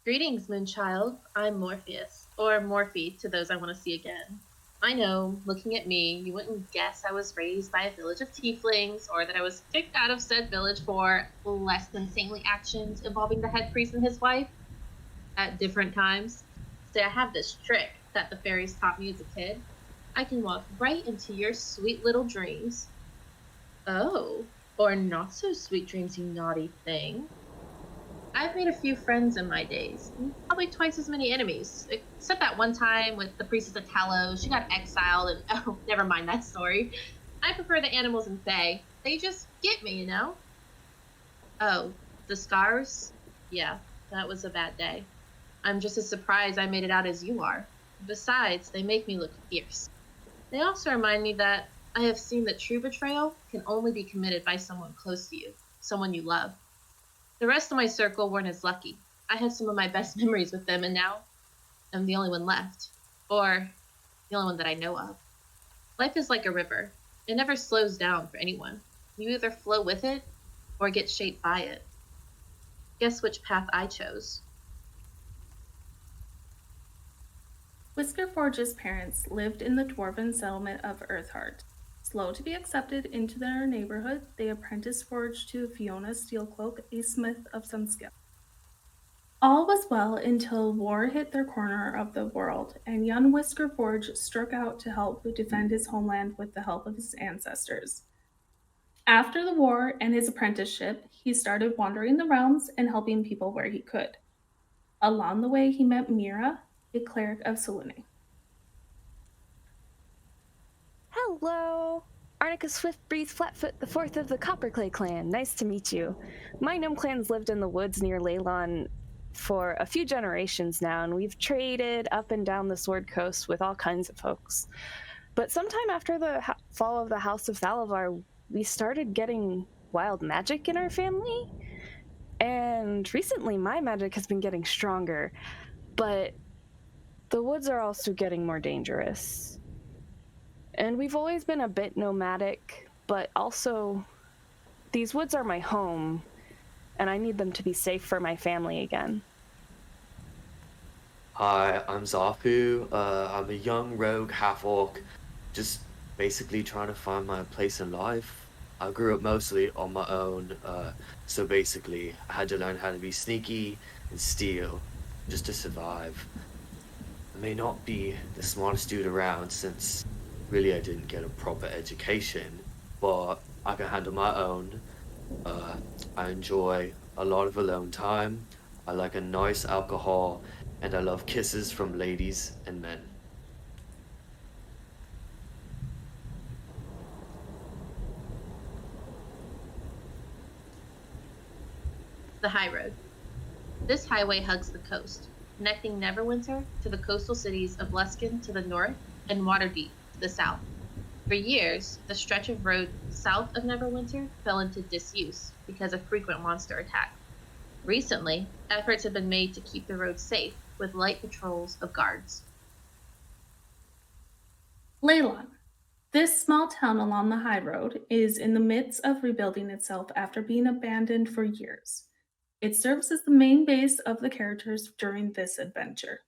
Greetings, Moonchild. I'm Morpheus, or Morphe to those I want to see again. I know, looking at me, you wouldn't guess I was raised by a village of tieflings, or that I was kicked out of said village for less than saintly actions involving the head priest and his wife at different times. See, I have this trick that the fairies taught me as a kid. I can walk right into your sweet little dreams. Oh, or not so sweet dreams, you naughty thing. I've made a few friends in my days, probably twice as many enemies, except that one time with the priestess of Talos. She got exiled, and oh, never mind that story. I prefer the animals and fae. They just get me, you know? Oh, the scars? Yeah, that was a bad day. I'm just as surprised I made it out as you are. Besides, they make me look fierce. They also remind me that I have seen that true betrayal can only be committed by someone close to you, someone you love. The rest of my circle weren't as lucky. I had some of my best memories with them, and now I'm the only one left. Or the only one that I know of. Life is like a river. It never slows down for anyone. You either flow with it, or get shaped by it. Guess which path I chose. Whisker Forge's parents lived in the dwarven settlement of Earthheart. Slow to be accepted into their neighborhood, they apprenticed Forge to Fiona Steelcloak, a smith of some skill. All was well until war hit their corner of the world, and young Whisker Forge struck out to help defend his homeland with the help of his ancestors. After the war and his apprenticeship, he started wandering the realms and helping people where he could. Along the way, he met Mira, a cleric of Selene. Hello! Arnica Swiftbreeze Flatfoot, the fourth of the Copperclay clan. Nice to meet you. My gnome clan's lived in the woods near Leylon for a few generations now, and we've traded up and down the Sword Coast with all kinds of folks. But sometime after the fall of the House of Thalavar, we started getting wild magic in our family. And recently my magic has been getting stronger, but the woods are also getting more dangerous. And we've always been a bit nomadic, but also these woods are my home, and I need them to be safe for my family again. Hi, I'm Zafu. I'm a young rogue half-orc, just basically trying to find my place in life. I grew up mostly on my own, so basically I had to learn how to be sneaky and steal just to survive. I may not be the smartest dude around since really I didn't get a proper education, but I can handle my own. I enjoy a lot of alone time. I like a nice alcohol, and I love kisses from ladies and men. The High Road. This highway hugs the coast, connecting Neverwinter to the coastal cities of Luskan to the north and Waterdeep to the south. For years, the stretch of road south of Neverwinter fell into disuse because of frequent monster attacks. Recently, efforts have been made to keep the road safe with light patrols of guards. Leylon. This small town along the high road is in the midst of rebuilding itself after being abandoned for years. It serves as the main base of the characters during this adventure.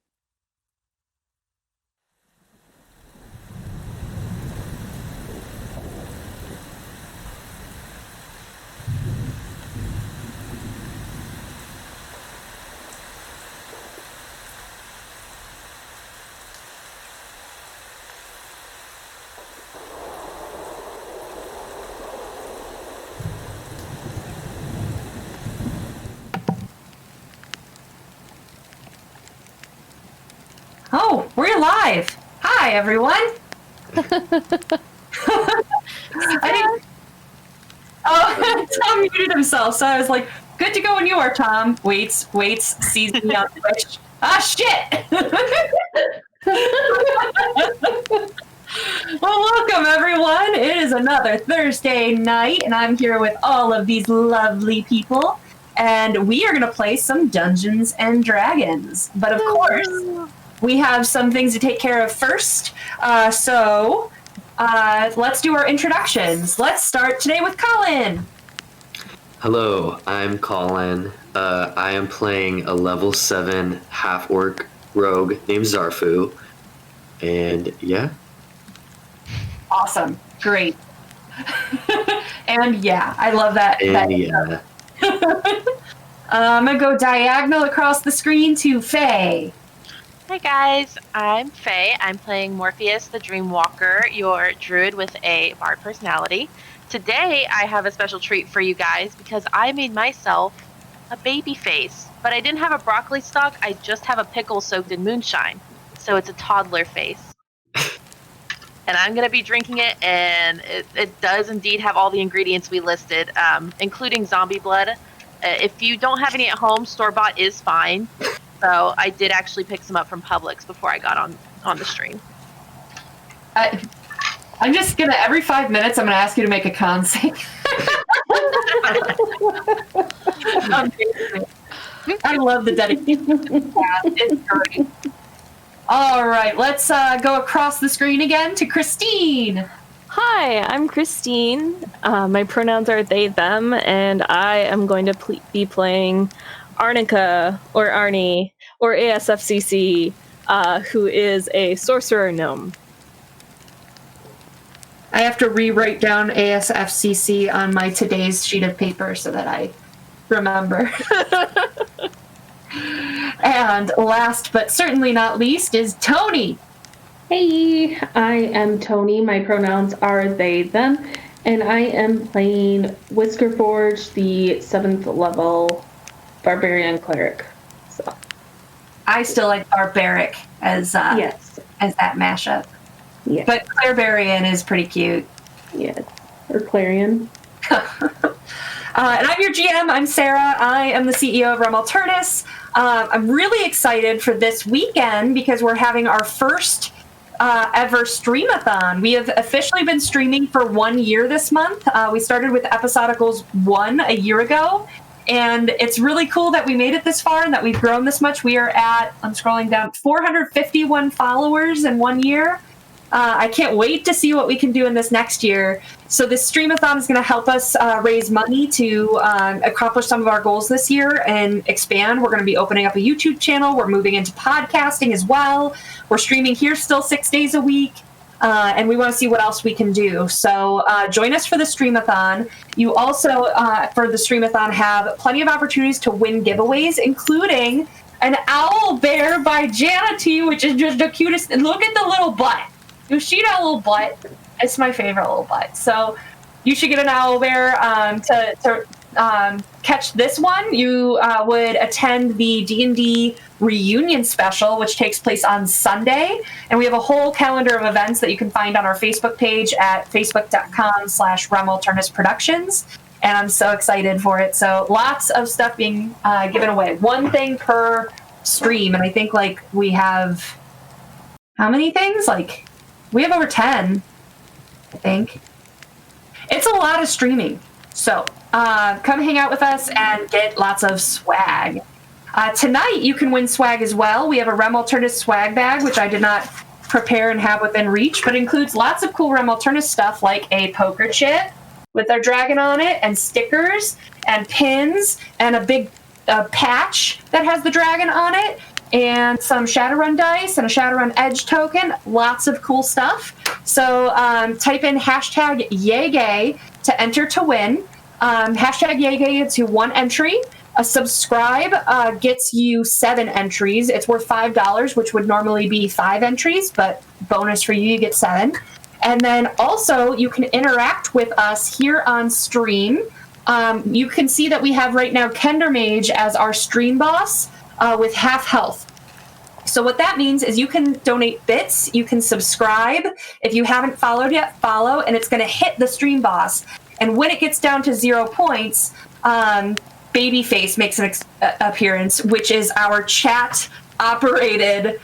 Oh, we're live! Hi, everyone! I didn't... Oh, Tom muted himself, so I was like, good to go when you are, Tom. Waits, sees me on Twitch. Ah, shit! Well, welcome, everyone. It is another Thursday night, and I'm here with all of these lovely people, and we are going to play some Dungeons and Dragons. But of course, we have some things to take care of first, so let's do our introductions. Let's start today with Colin. Hello, I'm Colin. I am playing a level 7 half-orc rogue named Zarfu. And yeah. Awesome. Great. And yeah, I love that. And yeah. I'm going to go diagonal across the screen to Faye. Hi guys, I'm Faye. I'm playing Morpheus the Dreamwalker, your druid with a bard personality. Today I have a special treat for you guys because I made myself a baby face. But I didn't have a broccoli stalk, I just have a pickle soaked in moonshine. So it's a toddler face. And I'm going to be drinking it, and it does indeed have all the ingredients we listed, including zombie blood. If you don't have any at home, store-bought is fine. So I did actually pick some up from Publix before I got on the stream. I'm just going to, every 5 minutes, I'm going to ask you to make a con save. I love the dedication. It's great. All right, let's go across the screen again to Christine. Hi, I'm Christine. My pronouns are they, them, and I am going to be playing Arnica, or Arnie, or ASFCC, who is a sorcerer gnome. I have to rewrite down ASFCC on my today's sheet of paper so that I remember. And last but certainly not least is Tony. Hey, I am Tony. My pronouns are they, them, and I am playing Whiskerforge, the 7th level barbarian cleric. So I still like barbaric as yes, as that mashup. yes, But clarbarian is pretty cute. yes, or Clarion. And I'm your GM. I'm Sarah. I am the CEO of Realm Alternus. I'm really excited for this weekend because we're having our first ever streamathon. We have officially been streaming for 1 year this month. We started with Episodicals 1 a year ago, and it's really cool that we made it this far and that we've grown this much. We are at, I'm scrolling down, 451 followers in 1 year. I can't wait to see what we can do in this next year. So this streamathon is going to help us raise money to accomplish some of our goals this year and expand. We're going to be opening up a YouTube channel. We're moving into podcasting as well. We're streaming here still 6 days a week. And we want to see what else we can do. So join us for the streamathon. You also, for the streamathon, have plenty of opportunities to win giveaways, including an owl bear by Janity, which is just the cutest. And look at the little butt. You see that little butt? It's my favorite little butt. So you should get an owl bear to catch this one. You would attend the D&D reunion special, which takes place on Sunday. And we have a whole calendar of events that you can find on our Facebook page at facebook.com/Realm Productions. And I'm so excited for it. So lots of stuff being given away. One thing per stream. And I think we have, how many things? We have over 10, I think. It's a lot of streaming. So come hang out with us and get lots of swag. Tonight, you can win swag as well. We have a Realm Alternus swag bag, which I did not prepare and have within reach, but includes lots of cool Realm Alternus stuff like a poker chip with our dragon on it, and stickers, and pins, and a big patch that has the dragon on it, and some Shadowrun dice and a Shadowrun Edge token. Lots of cool stuff. So type in hashtag YayGay to enter to win. Hashtag YayGay gets you 1 entry. A subscribe gets you 7 entries. It's worth $5, which would normally be 5 entries, but bonus for you, you get 7. And then also you can interact with us here on stream. You can see that we have right now Kender Mage as our stream boss. With half health. So what that means is you can donate bits, you can subscribe. If you haven't followed yet, follow, and it's going to hit the stream boss. And when it gets down to 0 points, Babyface makes an appearance, which is our chat-operated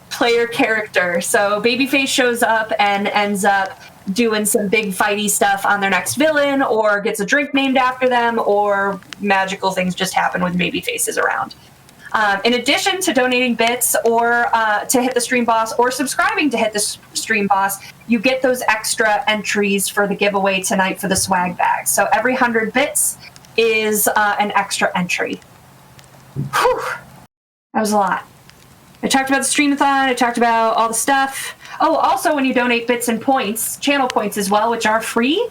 player character. So Babyface shows up and ends up doing some big fighty stuff on their next villain, or gets a drink named after them, or magical things just happen when Babyface is around. In addition to donating bits or to hit the stream boss or subscribing to hit the stream boss, you get those extra entries for the giveaway tonight for the swag bag. So every 100 bits is an extra entry. Whew. That was a lot. I talked about the streamathon. I talked about all the stuff. Oh, also when you donate bits and points, channel points as well, which are free,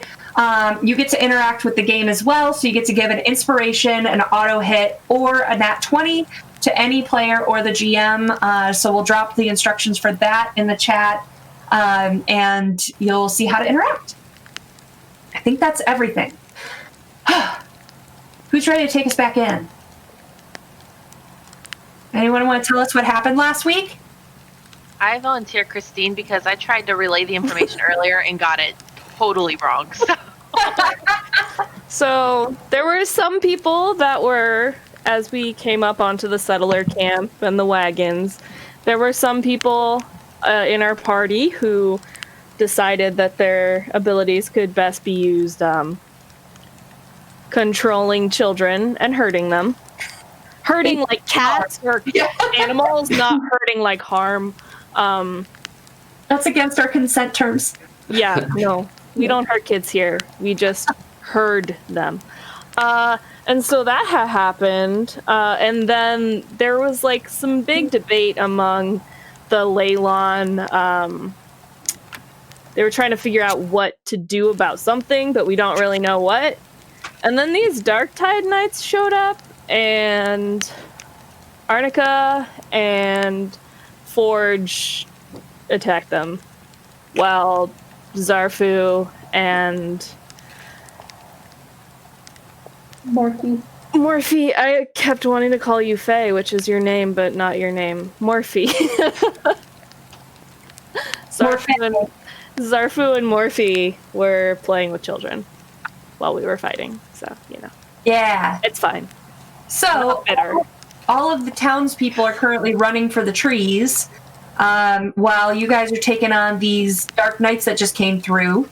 you get to interact with the game as well. So you get to give an inspiration, an auto hit, or a nat 20 to any player or the GM. So we'll drop the instructions for that in the chat, and you'll see how to interact. I think that's everything. Who's ready to take us back in? Anyone want to tell us what happened last week? I volunteer Christine because I tried to relay the information earlier and got it totally wrong. So there were some people that were, as we came up onto the settler camp and the wagons, there were some people in our party who decided that their abilities could best be used controlling children and hurting them. Hurting like cats or animals, not hurting like harm. That's against our consent terms. Yeah, no. We don't hurt kids here. We just herd them. And so that had happened. And then there was like some big debate among the Leylon. They were trying to figure out what to do about something, but we don't really know what. And then these Darktide Knights showed up, and Arnica and Forge attacked them, while Zarfu and Morphe, I kept wanting to call you Faye, which is your name, but not your name. Morphe. Zarfu and Morphe were playing with children while we were fighting, so, you know. Yeah. It's fine. So, all of the townspeople are currently running for the trees, while you guys are taking on these Dark Knights that just came through.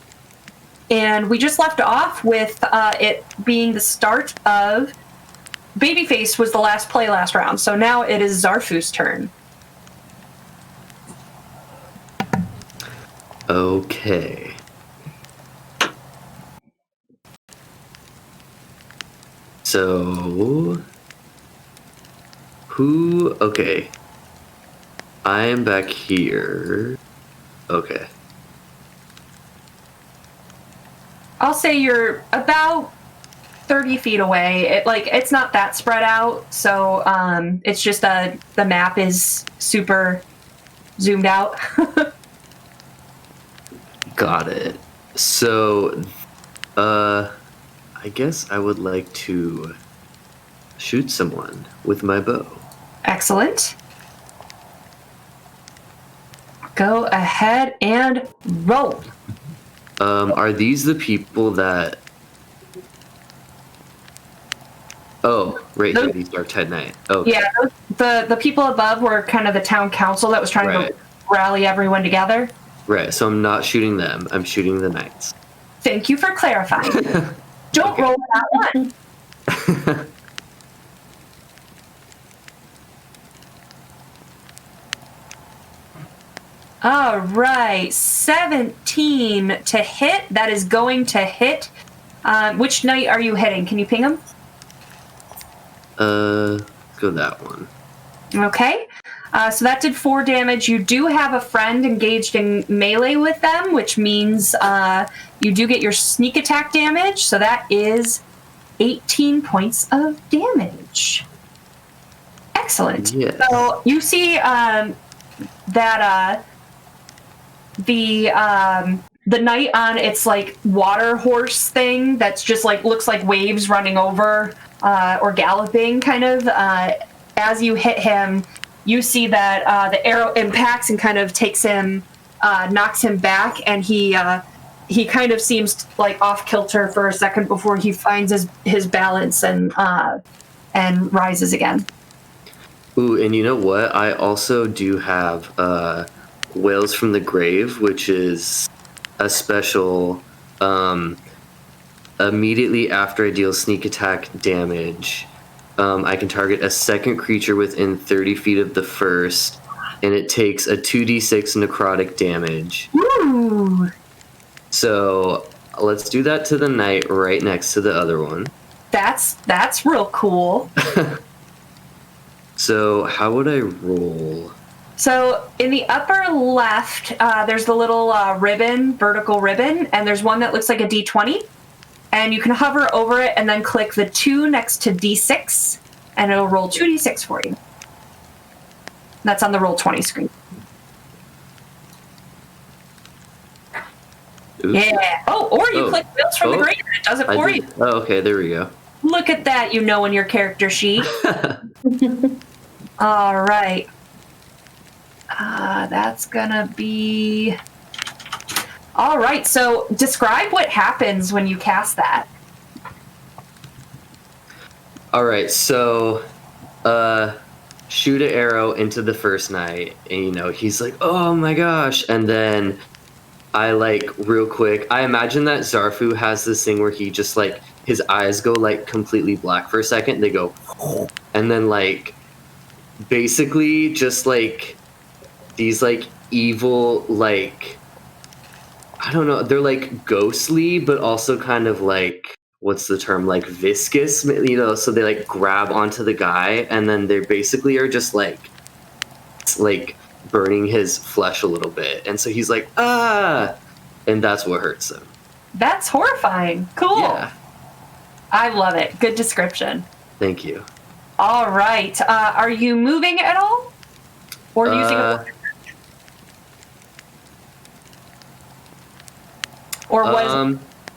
And we just left off with it being the start of... Babyface was the last play last round, so now it is Zarfu's turn. Okay. So... Okay. I am back here. Okay. I'll say you're about 30 feet away. It's not that spread out, so it's just the map is super zoomed out. Got it. So, I guess I would like to shoot someone with my bow. Excellent. Go ahead and roll. Are these the people that... Oh, right here, these are Ted Knight. Okay. Yeah, the people above were kind of the town council that was trying to rally everyone together. Right, so I'm not shooting them, I'm shooting the knights. Thank you for clarifying. Don't roll that one. All right, 17 to hit. That is going to hit. Which knight are you hitting? Can you ping him? Go that one. Okay. So that did 4 damage. You do have a friend engaged in melee with them, which means you do get your sneak attack damage. So that is 18 points of damage. Excellent. Yes. So you see that the knight on its like water horse thing that's just like looks like waves running over or galloping kind of. As you hit him, you see that the arrow impacts and kind of takes him, knocks him back, and he kind of seems like off kilter for a second before he finds his balance and rises again. Ooh, and you know what? I also do have Wails from the Grave, which is a special. Immediately after I deal sneak attack damage, I can target a second creature within 30 feet of the first, and it takes a 2d6 necrotic damage. Ooh. So let's do that to the knight right next to the other one. That's real cool. So how would I roll? So in the upper left, there's the little vertical ribbon, and there's one that looks like a D20. And you can hover over it and then click the 2 next to D6, and it'll roll 2d6 for you. That's on the Roll20 screen. Oops. Yeah. Oh, or you click Wheels from the Grave, and it does it for you. Oh, okay, there we go. Look at that, you know, in your character sheet. All right. That's gonna be... All right, so describe what happens when you cast that. All right, so shoot an arrow into the first knight, and you know he's like, "Oh my gosh!" And then I real quick. I imagine that Zarfu has this thing where he just his eyes go completely black for a second. They go, and then basically just these evil I don't know, they're ghostly, but also kind of what's the term, viscous, you know, so they grab onto the guy, and then they basically are just burning his flesh a little bit, and so he's like, ah, and that's what hurts him. That's horrifying. Cool. Yeah. I love it. Good description. Thank you. All right. Are you moving at all? Or using a... Or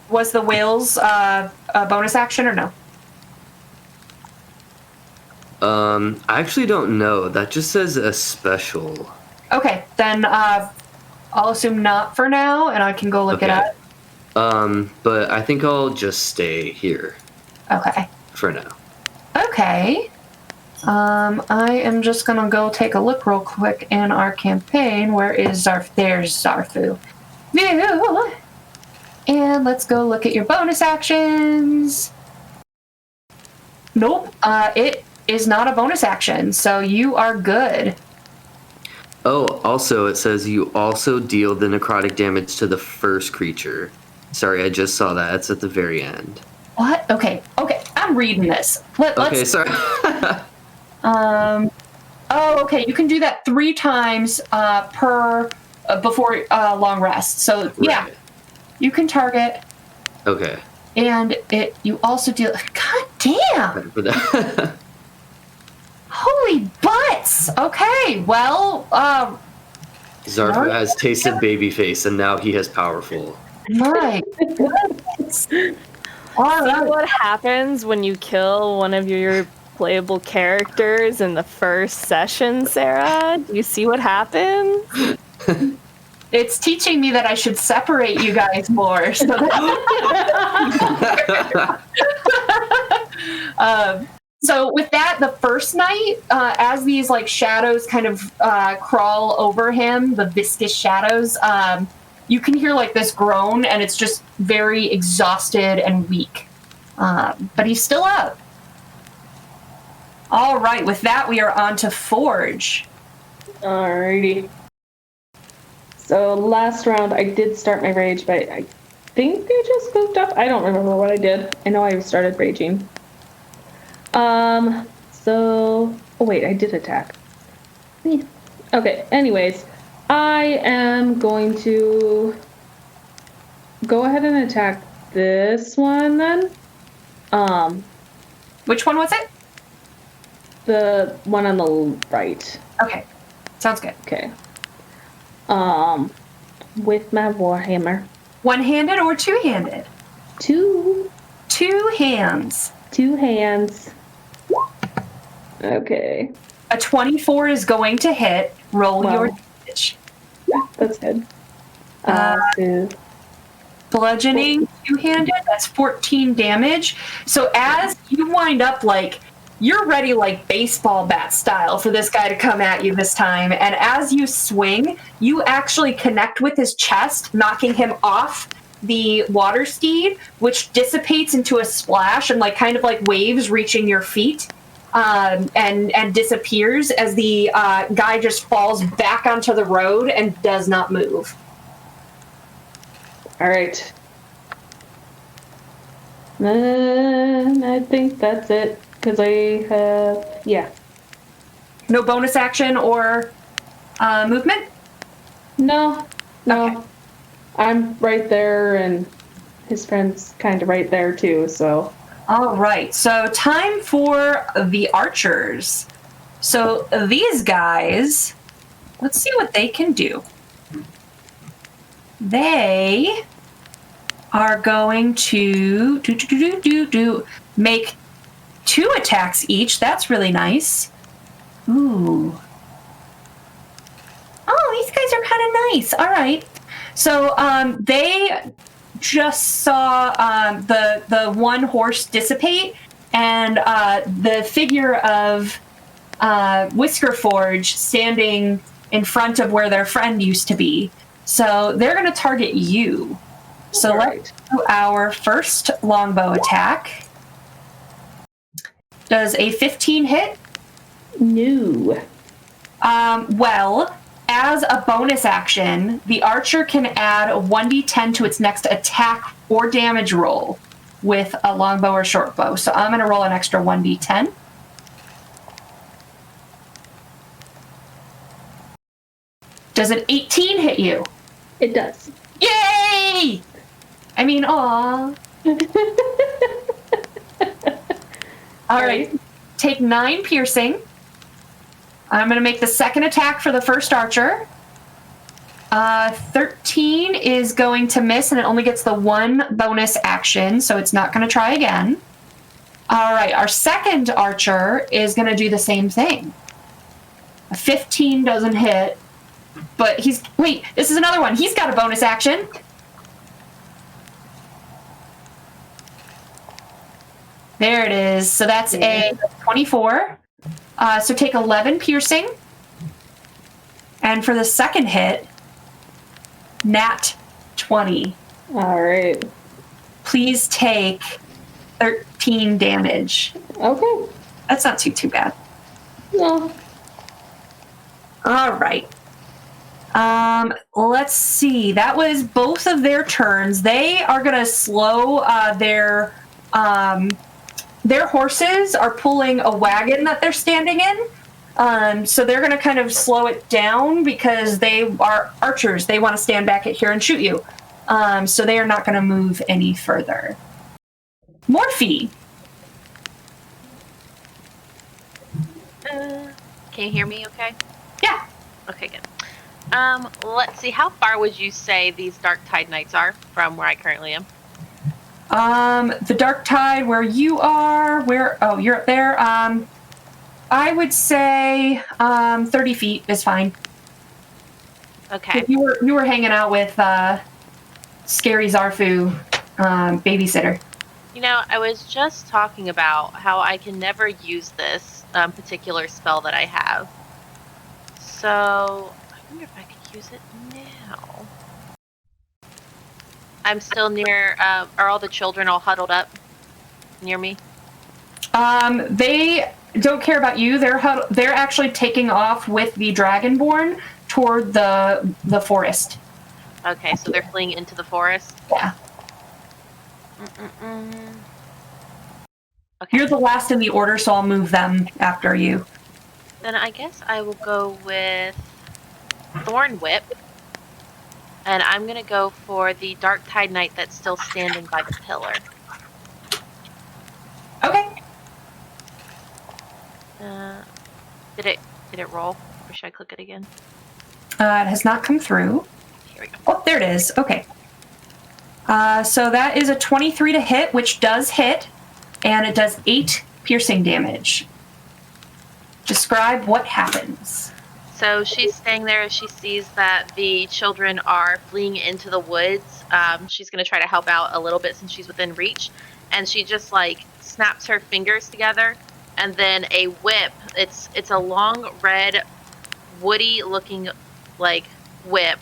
was the whales a bonus action or no? I actually don't know. That just says a special. Okay, then I'll assume not for now, and I can go look it up. But I think I'll just stay here. Okay. For now. Okay. I am just gonna go take a look real quick in our campaign. Where is There's Zarfu. View. And let's go look at your bonus actions. Nope. It is not a bonus action, so you are good. Oh, also it says you also deal the necrotic damage to the first creature. Sorry, I just saw that. It's at the very end. What? Okay. I'm reading this. Okay, sorry. Oh, okay. You can do that 3 times per before long rest. So yeah, Right. You can target. Okay. And you also deal. God damn! For that. Holy butts! Okay, well, Zarfu has tasted babyface, and now he has powerful. my goodness. All See right. what happens when you kill one of your playable characters in the first session, Sarah? Do you see what happens? It's teaching me that I should separate you guys more. So, so with that, the first night, as these shadows kind of crawl over him, the viscous shadows, you can hear this groan, and it's just very exhausted and weak. But he's still up. All right, with that, we are on to Forge. Alrighty. So last round, I did start my rage, but I think I just moved up. I don't remember what I did. I know I started raging. Oh wait, I did attack. Okay, anyways, I am going to go ahead and attack this one then. Which one was it? The one on the right. Okay, sounds good. Okay. With my warhammer. One-handed or two-handed? Two hands. 2 hands. Okay. A 24 is going to hit. Roll Wow. your damage. That's good. So Bludgeoning, two-handed, that's 14 damage. So as you wind up, you're ready baseball bat style for this guy to come at you this time. And as you swing, you actually connect with his chest, knocking him off the water steed, which dissipates into a splash and kind of waves reaching your feet. and disappears as the guy just falls back onto the road and does not move. All right. I think that's it, because I have... Yeah. No bonus action or movement? No. Okay. I'm right there, and his friend's kind of right there, too, so... All right, so time for the archers. So these guys, let's see what they can do. They are going to make 2 attacks each. That's really nice. Ooh. Oh, these guys are kind of nice. All right. So they just saw the one horse dissipate, and the figure of Whisker Forge standing in front of where their friend used to be. So they're going to target you. So let's do our first longbow attack. Does a 15 hit? No. Well, as a bonus action, the archer can add a 1d10 to its next attack or damage roll with a longbow or short bow. So I'm going to roll an extra 1d10. Does an 18 hit you? It does. Yay! I mean, aw. All right. Take 9 piercing. I'm going to make the second attack for the first archer. 13 is going to miss, and it only gets the 1 bonus action, so it's not going to try again. All right, our second archer is going to do the same thing. A 15 doesn't hit, but wait, this is another one. He's got a bonus action. There it is. So that's a 24. So take 11 piercing. And for the second hit, nat 20. All right. Please take 13 damage. Okay. That's not too bad. No. All right. Let's see. That was both of their turns. They are going to slow their horses are pulling a wagon that they're standing in. So they're going to kind of slow it down because they are archers. They want to stand back here and shoot you. So they are not going to move any further. Morphe. Can you hear me okay? Yeah. Okay, good. Let's see. How far would you say these Dark Tide Knights are from where I currently am? The Dark Tide, where you are, you're up there. I would say 30 feet is fine. Okay. You were hanging out with Scary Zarfu, babysitter. You know, I was just talking about how I can never use this particular spell that I have. So, I wonder if I could use it now. I'm still near, are all the children all huddled up near me? They don't care about you. They're actually taking off with the Dragonborn toward the forest. Okay, so they're fleeing into the forest? Yeah. Okay. You're the last in the order, so I'll move them after you. Then I guess I will go with Thorn Whip. And I'm going to go for the Dark Tide Knight that's still standing by the pillar. Okay. Did it roll? Or should I click it again? It has not come through. Here we go. Oh, there it is. Okay. So that is a 23 to hit, which does hit, and it does 8 piercing damage. Describe what happens. So she's staying there as she sees that the children are fleeing into the woods. She's going to try to help out a little bit since she's within reach. And she just, snaps her fingers together. And then a whip. It's a long, red, woody-looking, whip.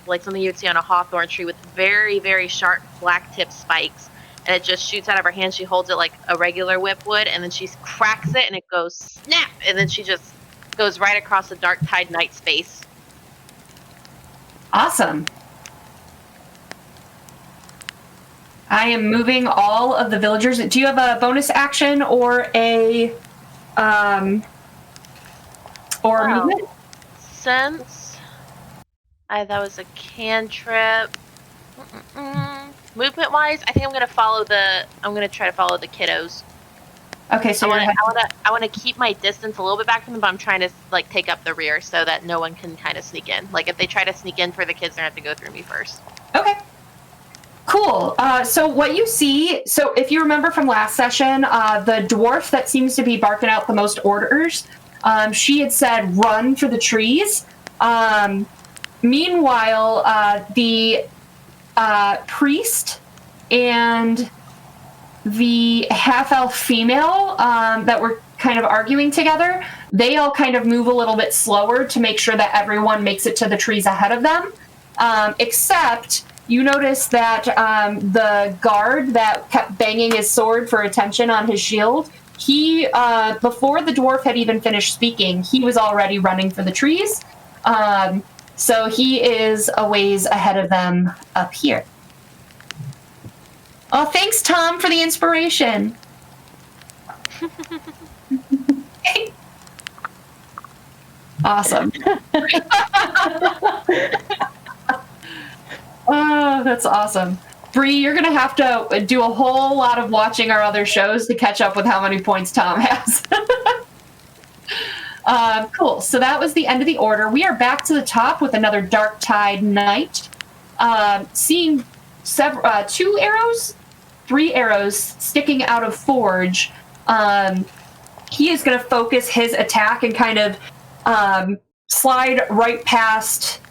Like something you would see on a hawthorn tree with very, very sharp black-tipped spikes. and it just shoots out of her hand. She holds it like a regular whip would, and then she cracks it, and it goes snap, and then she just goes right across the dark tide knight's face. Awesome. I am moving all of the villagers. Do you have a bonus action or a movement? Since that was a cantrip. Movement wise, I think I'm gonna try to follow the kiddos. Okay, so I want to keep my distance a little bit back from them, but I'm trying to like take up the rear so that no one can kind of sneak in. Like if they try to sneak in for the kids, they're gonna have to go through me first. Okay. Cool. So what you see, so if you remember from last session, the dwarf that seems to be barking out the most orders, she had said run for the trees. Meanwhile, the priest and the half-elf female that were kind of arguing together, they all kind of move a little bit slower to make sure that everyone makes it to the trees ahead of them, except you notice that the guard that kept banging his sword for attention on his shield, he, before the dwarf had even finished speaking, he was already running for the trees. So he is a ways ahead of them up here. Oh, thanks, Tom, for the inspiration. Awesome. Oh, that's awesome. Bree, you're going to have to do a whole lot of watching our other shows to catch up with how many points Tom has. Cool. So that was the end of the order. We are back to the top with another Dark Tide Knight. Seeing three arrows sticking out of Forge. He is going to focus his attack and kind of slide right past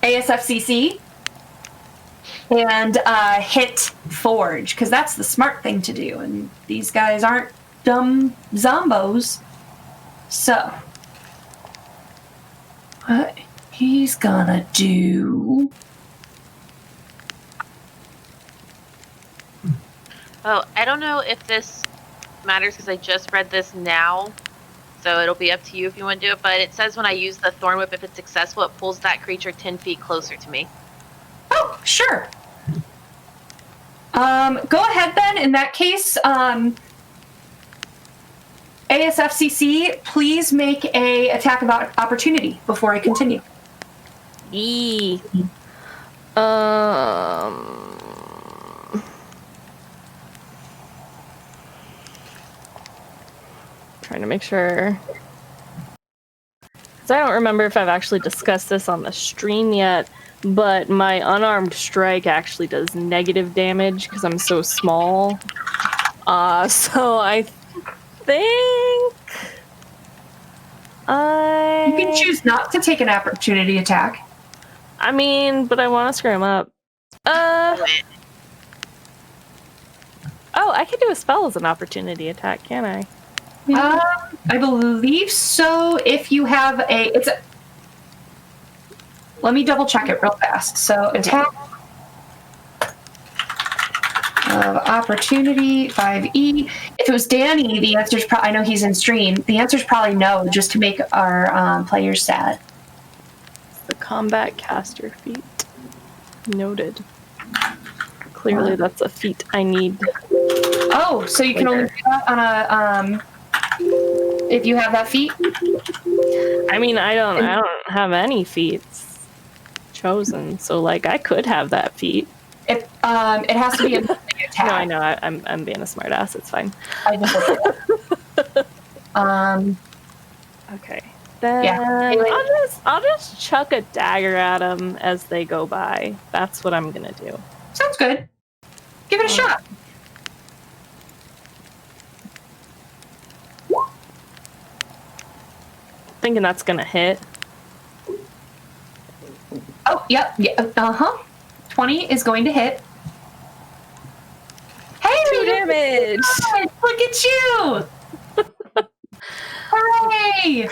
ASFCC and hit Forge, because that's the smart thing to do, and these guys aren't dumb zombos. So, what he's gonna do... Oh, I don't know if this matters because I just read this now, so it'll be up to you if you want to do it, but it says when I use the Thorn Whip, if it's successful, it pulls that creature 10 feet closer to me. Oh, sure. Go ahead then, in that case. ASFCC, please make a attack of opportunity before I continue. Trying to make sure. Because I don't remember if I've actually discussed this on the stream yet, but my unarmed strike actually does negative damage because I'm so small. So I think You can choose not to take an opportunity attack. I mean, but I want to screw him up. Oh, I can do a spell as an opportunity attack, can I? I believe so. If you have let me double check it real fast. So attack of opportunity 5e. If it was Danny, the answer's I know he's in stream. The answer's probably no, just to make our players sad. The combat caster feat. Noted. Clearly, that's a feat I need. Oh, so you can only do that on a if you have that feat? I mean, I don't have any feats chosen, so like I could have that feat. It has to be a attack. No, I know. I'm being a smartass. It's fine. I just okay. Then yeah. I'll just chuck a dagger at them as they go by. That's what I'm gonna do. Sounds good. Give it a shot. Thinking that's gonna hit. Oh, yep. Yeah, 20 is going to hit. Hey! 2 damage! Look at you! Hooray!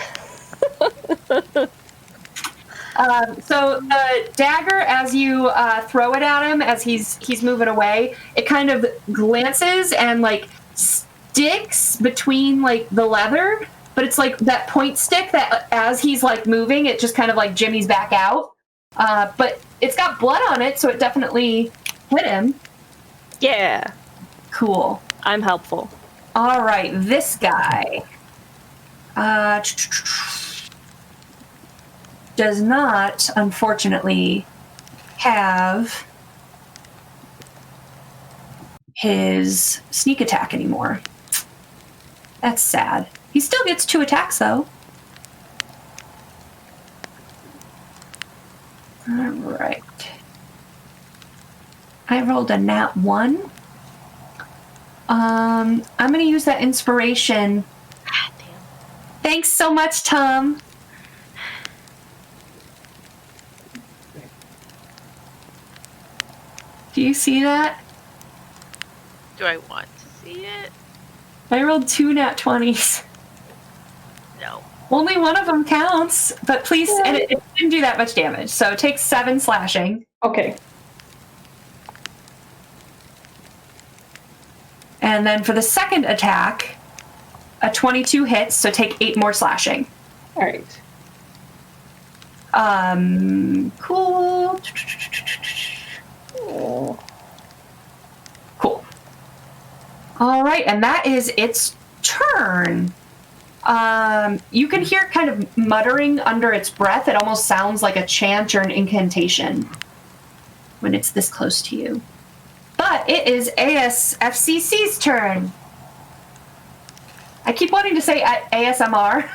So the dagger, as you throw it at him, as he's moving away, it kind of glances and like sticks between like the leather, but it's like that point stick that as he's like moving, it just kind of like jimmies back out. But it's got blood on it, so it definitely hit him. Yeah. Cool. I'm helpful. All right, this guy does not, unfortunately, have his sneak attack anymore. That's sad. He still gets 2 attacks, though. All right. I rolled a nat 1. I'm going to use that inspiration. Ah, damn. Thanks so much, Tom. Do you see that? Do I want to see it? I rolled 2 nat 20s. No. Only one of them counts, but please, and it didn't do that much damage, so it takes 7 slashing. Okay. And then for the second attack, a 22 hits, so take 8 more slashing. All right. Cool. Oh. Cool. All right, and that is its turn. You can hear it kind of muttering under its breath. It almost sounds like a chant or an incantation when it's this close to you. But it is ASFCC's turn. I keep wanting to say ASMR.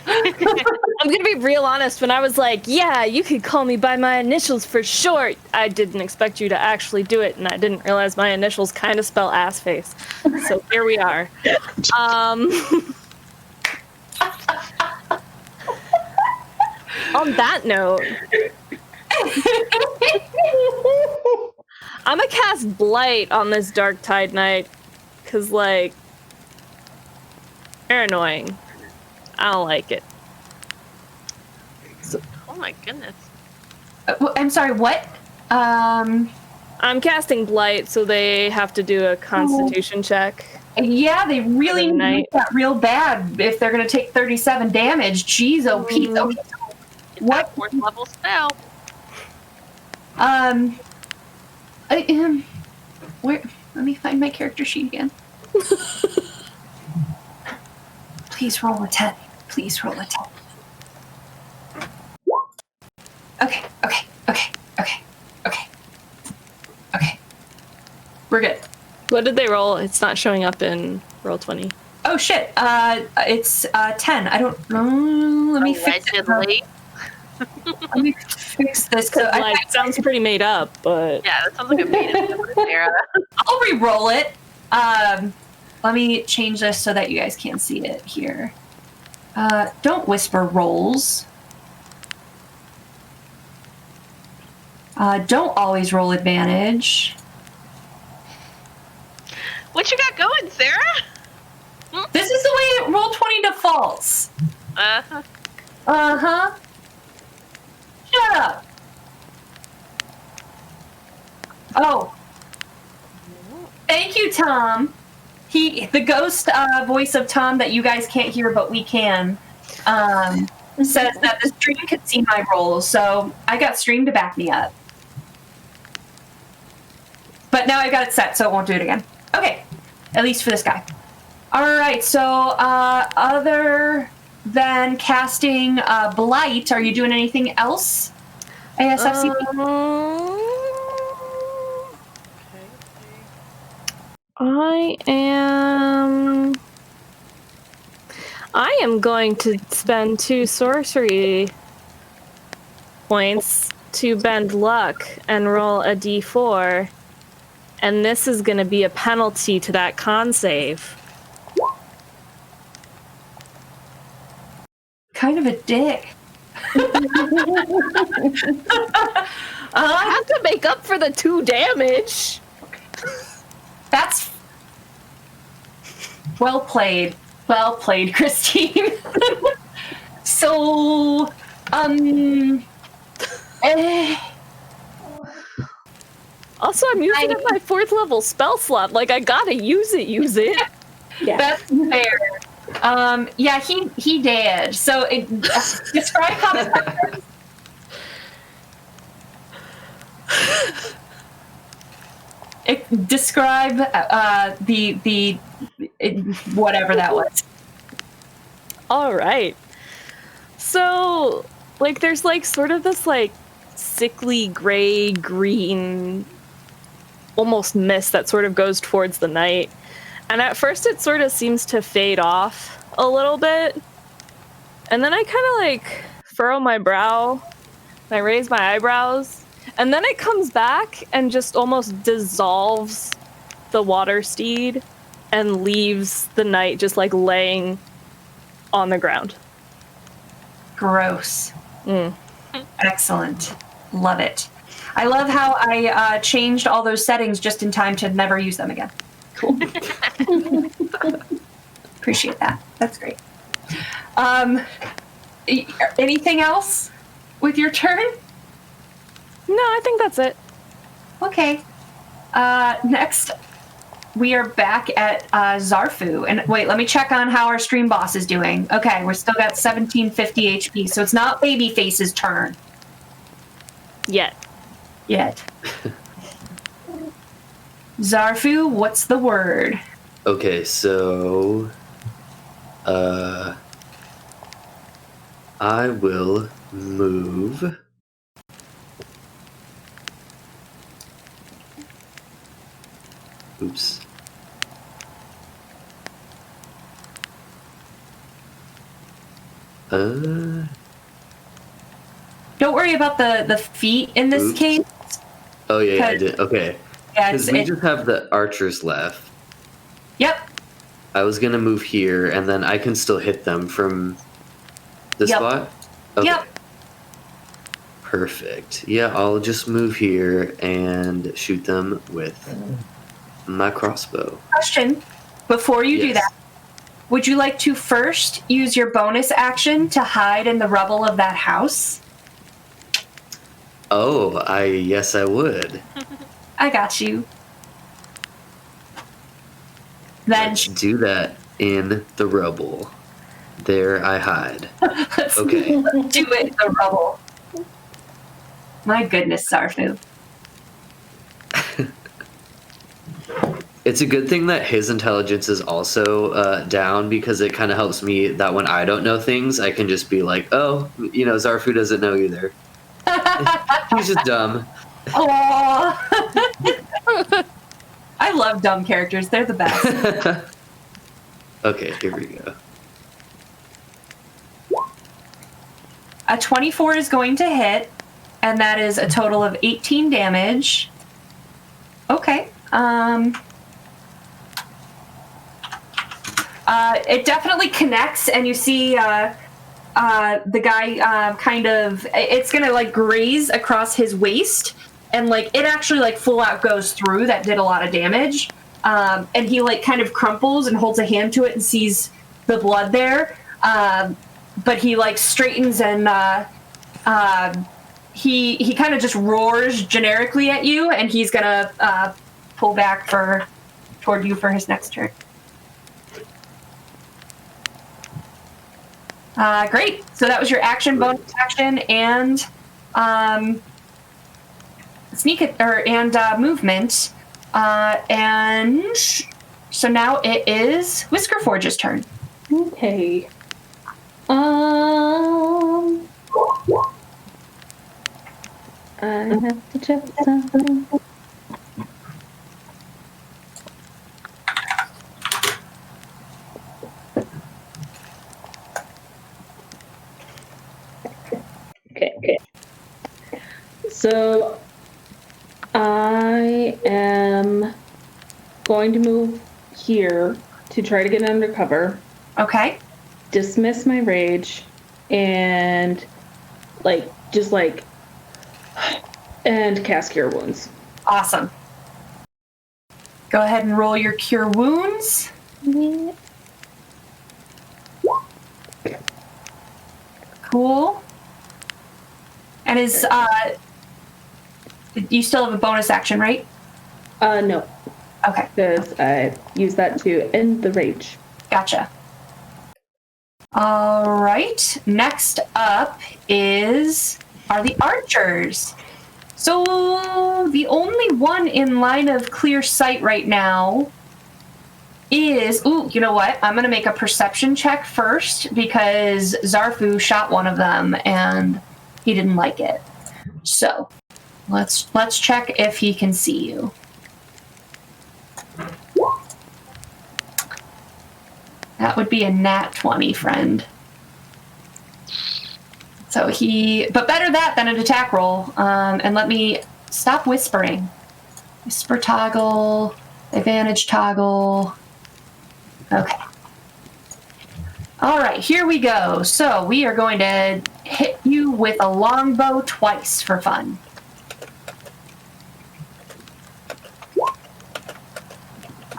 I'm gonna be real honest. When I was like, yeah, you could call me by my initials for short, I didn't expect you to actually do it, and I didn't realize my initials kind of spell ass face. So here we are. On that note, I'm gonna cast Blight on this Dark Tide Knight, because, like, they're annoying. I don't like it. Oh my goodness. I'm sorry, what? I'm casting Blight, so they have to do a Constitution check. Yeah, they really Good night. need that real bad if they're going to take 37 damage. Jeez, oh, Pete. Okay. What? 4th level spell. Where? Let me find my character sheet again. Please roll a 10. Please roll a 10. Okay. We're good. What did they roll? It's not showing up in Roll20. Oh shit. It's 10. I don't know. Let me fix it. Allegedly. Let me fix this. So Blight sounds pretty made up, but Yeah, that sounds like a made up number, Sarah. I'll re-roll it. Let me change this so that you guys can see it here. Don't whisper rolls. Don't always roll advantage. What you got going, Sarah? This is the way Roll20 defaults. Uh-huh. Uh-huh. Shut up. Oh. Thank you, Tom. The ghost voice of Tom that you guys can't hear, but we can, says that the stream could see my rolls, so I got stream to back me up. But now I got it set, so it won't do it again. Okay, at least for this guy. All right, so other than casting Blight, are you doing anything else? ASFC? I am going to spend 2 sorcery points to bend luck and roll a d4, and this is going to be a penalty to that con save. Kind of a dick. I have to make up for the 2 damage. That's well played. Well played, Christine. So, Also, I'm using up my 4th level spell slot. Like, I gotta use it. Yeah. That's fair. Yeah, he did. So describe how this happens. Describe the whatever that was. All right. So, like, there's like sort of this like sickly gray green almost mist that sort of goes towards the night. And at first it sort of seems to fade off a little bit. And then I kind of like furrow my brow, I raise my eyebrows, and then it comes back and just almost dissolves the water steed and leaves the knight just like laying on the ground. Gross. Excellent. Love it. I love how I changed all those settings just in time to never use them again. Cool. Appreciate that. That's great. Anything else with your turn? No, I think that's it. Okay. Next, we are back at Zarfu. And wait, let me check on how our stream boss is doing. Okay, we're still got 1750 HP, so it's not Babyface's turn. Yet. Zarfu, what's the word? Okay, so I will move. Oops. Don't worry about the feet in this Oops. case. Oh yeah, I did. Okay. Yeah, Because we just have the archers left. Yep. I was gonna move here, and then I can still hit them from the Yep. spot. Okay. Yep. Perfect. Yeah, I'll just move here and shoot them with my crossbow. Question. Before you do Yes. that, would you like to first use your bonus action to hide in the rubble of that house? Oh, yes, I would. I got you. Then Let's do that in the rubble. There I hide. let's Okay. do it in the rubble. My goodness, Zarfu. It's a good thing that his intelligence is also down, because it kind of helps me that when I don't know things, I can just be like, oh, Zarfu doesn't know either. He's just dumb. Aww. I love dumb characters. They're the best. Okay, here we go. A 24 is going to hit, and that is a total of 18 damage. Okay. It definitely connects, and you see the guy kind of, it's gonna like graze across his waist, and like it actually like full out goes through. That did a lot of damage. And he like kind of crumples and holds a hand to it and sees the blood there. But he like straightens and he kind of just roars generically at you, and he's gonna pull back toward you for his next turn. Great. So that was your action, bonus action, and movement. And so now it is Whiskerforge's turn. Okay. I have to check something. Okay. So I am going to move here to try to get under cover. Okay. Dismiss my rage and and cast Cure Wounds. Awesome. Go ahead and roll your Cure Wounds. Yeah. Cool. And is you still have a bonus action, right? No, Okay, because I use that to end the rage. gotcha. All right. Next up are the archers. So the only one in line of clear sight right now is, ooh, you know what? I'm going to make a perception check first because Zarfu shot one of them and he didn't like it. So let's check if he can see you. That would be a nat 20, friend. So but better that than an attack roll. And let me stop whispering. Whisper toggle, advantage toggle. Okay. All right, here we go. So we are going to hit you with a longbow twice for fun.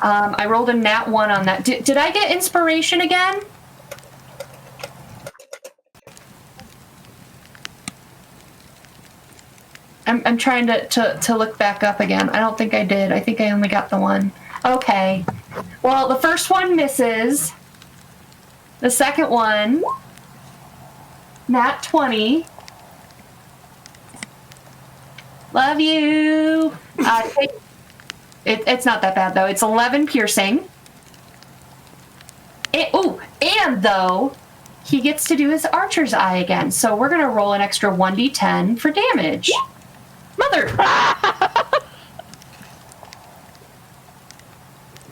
I rolled a nat 1 on that. Did I get inspiration again? I'm trying to look back up again. I don't think I did. I think I only got the one. Okay. Well, the first one misses. The second one, nat 20. Love you. It's not that bad, though. It's 11 piercing. And though, he gets to do his archer's eye again. So we're going to roll an extra 1d10 for damage. Mother!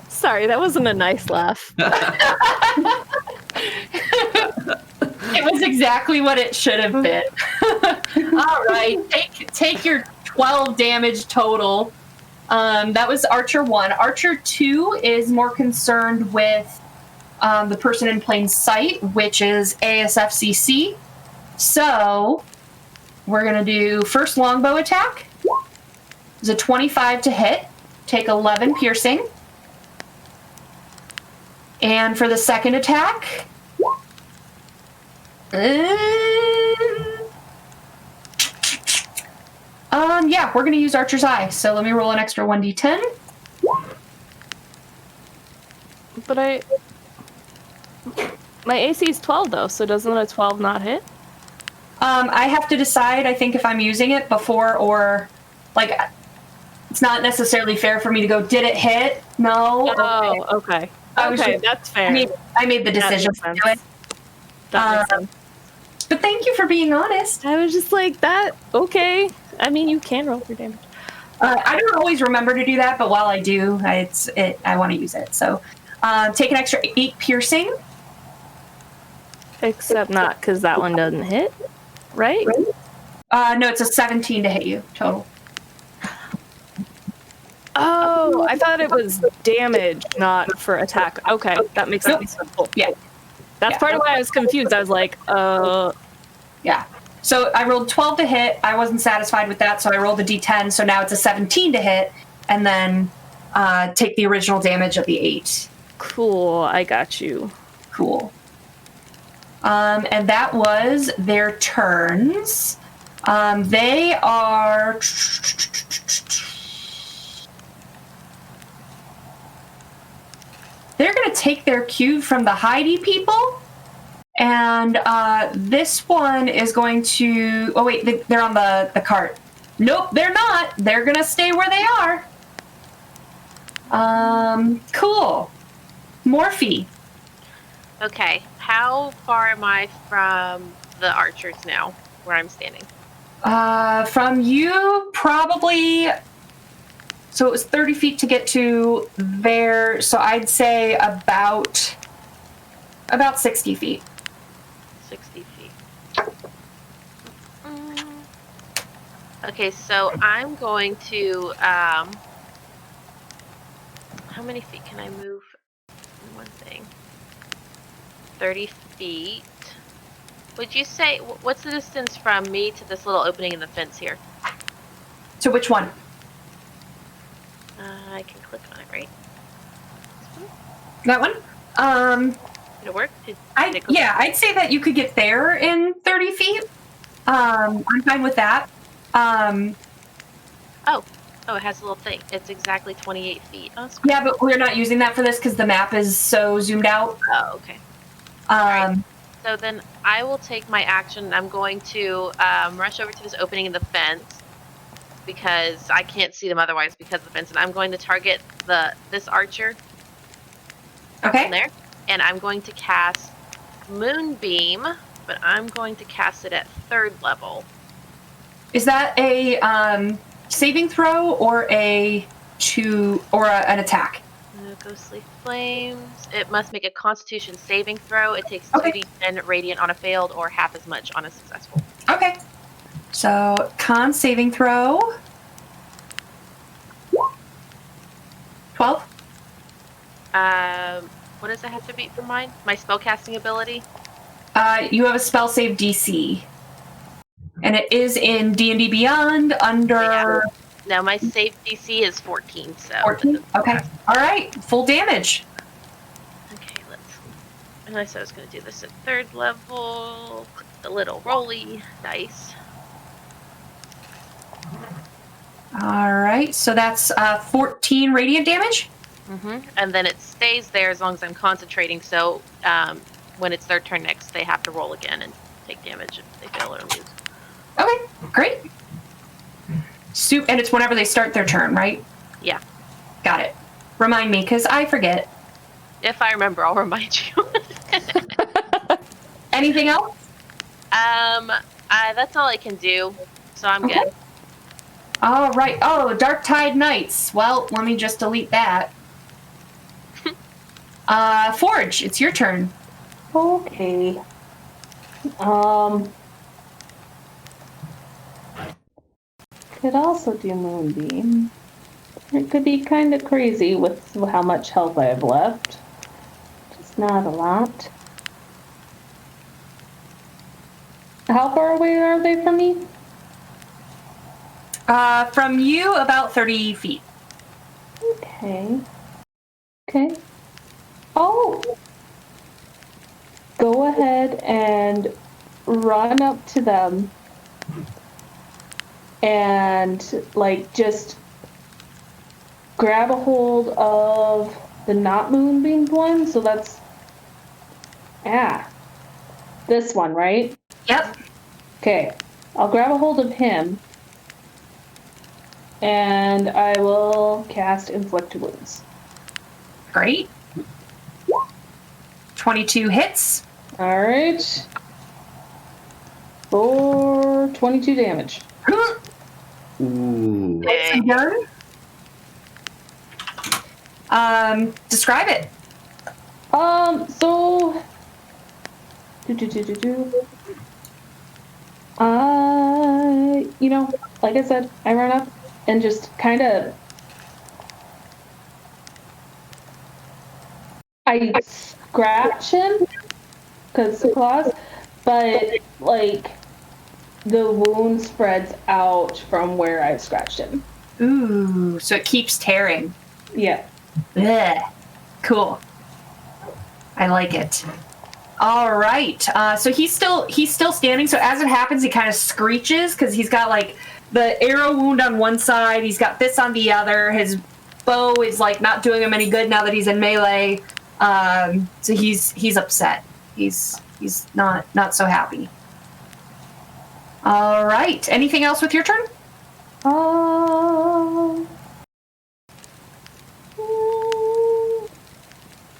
Sorry, that wasn't a nice laugh. It was exactly what it should have been. All right, take your 12 damage total. That was Archer 1. Archer 2 is more concerned with the person in plain sight, which is ASFCC. So we're going to do first longbow attack. It's a 25 to hit. Take 11 piercing. And for the second attack, yeah, we're going to use Archer's Eye. So let me roll an extra 1d10. But my AC is 12 though, so doesn't a 12 not hit? I have to decide, I think, if I'm using it before or, like, it's not necessarily fair for me to go, did it hit? No. Oh, okay. Okay, that's fair. I made the decision to do it. That makes sense. But thank you for being honest. I was just like, that, okay. I mean, you can roll for damage. I don't always remember to do that, but while I do, I want to use it. So take an extra 8 piercing. Except not, because that one doesn't hit, right? No, it's a 17 to hit you, total. Oh, I thought it was damage, not for attack. Okay, that makes sense. Cool. Yeah. That's part of why I was confused. I was like, Yeah. So I rolled 12 to hit. I wasn't satisfied with that, so I rolled a d10. So now it's a 17 to hit, and then take the original damage of the 8. Cool, I got you. Cool. And that was their turns. They are... They're going to take their cue from the Heidi people. And this one is going to... Oh, wait, they're on the cart. Nope, they're not. They're going to stay where they are. Cool. Morphe. Okay, how far am I from the archers now, where I'm standing? From you, probably... So it was 30 feet to get to there, so I'd say about 60 feet. 60 feet. Okay, so I'm going to, how many feet can I move? One thing. 30 feet. Would you say, what's the distance from me to this little opening in the fence here? To which one? I can click on it, right? That one? Did it work? I'd say that you could get there in 30 feet. I'm fine with that. Oh, it has a little thing. It's exactly 28 feet. Oh, that's Yeah, but we're not using that for this because the map is so zoomed out. Oh, okay. Right. So then I will take my action. I'm going to rush over to this opening in the fence because I can't see them otherwise because of the fence. And I'm going to target this archer Okay. in there. And I'm going to cast Moonbeam, but I'm going to cast it at 3rd level. Is that a saving throw or an attack? Ghostly Flames. It must make a Constitution saving throw. It takes Okay. 2d10 radiant on a failed or half as much on a successful. Okay. So, con saving throw. 12. What does it have to beat for mine? My spellcasting ability? You have a spell save DC. And it is in D&D Beyond under... Yeah. No, my save DC is 14, so... 14? Okay. All right. Full damage. Okay, and I said I was going to do this at 3rd level. Click the little rolly dice. All right. So that's 14 radiant damage? Mm-hmm. And then it stays there as long as I'm concentrating, so when it's their turn next, they have to roll again and take damage if they fail or lose. Okay. Great. And it's whenever they start their turn, right? Yeah. Got it. Remind me, because I forget. If I remember, I'll remind you. Anything else? That's all I can do, so I'm good. All right. Oh, Dark Tide Knights. Well, let me just delete that. Forge, it's your turn. Okay. Could also do Moonbeam. It could be kind of crazy with how much health I have left. Just not a lot. How far away are they from me? From you, about 30 feet. Okay. Okay. I'll go ahead and run up to them and, like, just grab a hold of the not moonbeamed one. So that's, this one, right? Yep. Okay. I'll grab a hold of him and I will cast Inflict Wounds. Great. 22 hits. All right. For 22 damage. Ooh. Nicely done. Describe it. So you know, like I said, I run up and just kind of I scratch him because claws, but like the wound spreads out from where I scratched him. Ooh, so it keeps tearing. Yeah. Blech. Cool. I like it. All right. So he's still standing. So as it happens, he kind of screeches because he's got like the arrow wound on one side. He's got this on the other. His bow is like not doing him any good now that he's in melee. So he's upset. He's not so happy. All right. Anything else with your turn?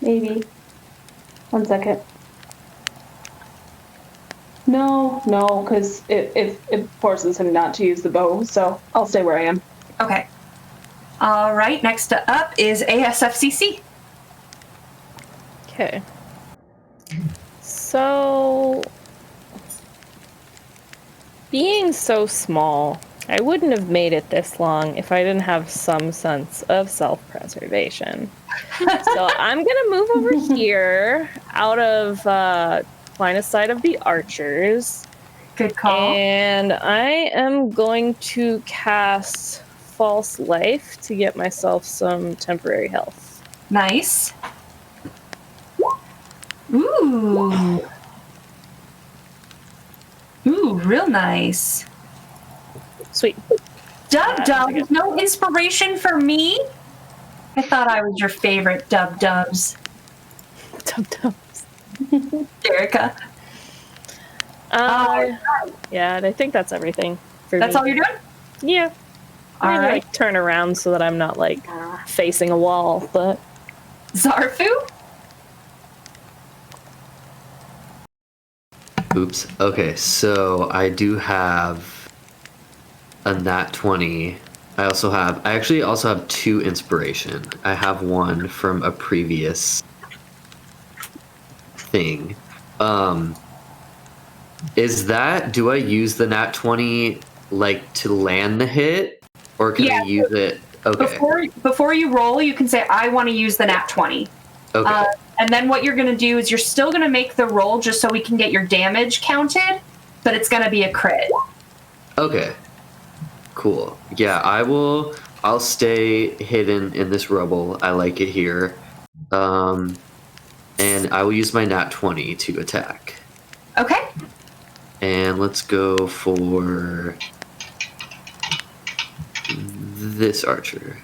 Maybe. 1 second. No, because it forces him not to use the bow, so I'll stay where I am. Okay. All right. Next up is ASFCC. Okay. So, being so small, I wouldn't have made it this long if I didn't have some sense of self-preservation. So I'm gonna move over here out of line of sight of the archers. Good call. And I am going to cast False Life to get myself some temporary health. Nice. Ooh. Ooh. real nice. Sweet. Dub, no inspiration for me? I thought I was your favorite dubs. Dubs. Erica. Yeah, I think that's everything for That's me. all you're doing? Yeah. All I'm gonna, right. like, turn around so that I'm not, like, facing a wall, but... Zarfu? Oops. Okay, so I do have a nat 20. I actually also have 2 inspiration. I have one from a previous thing. Do I use the nat 20 like to land the hit, or can I use it? Okay. Before you roll, you can say, I want to use the nat 20. Okay. And then what you're going to do is you're still going to make the roll just so we can get your damage counted, but it's going to be a crit. Okay. Cool. Yeah, I'll stay hidden in this rubble. I like it here. And I will use my nat 20 to attack. Okay. And let's go for this archer.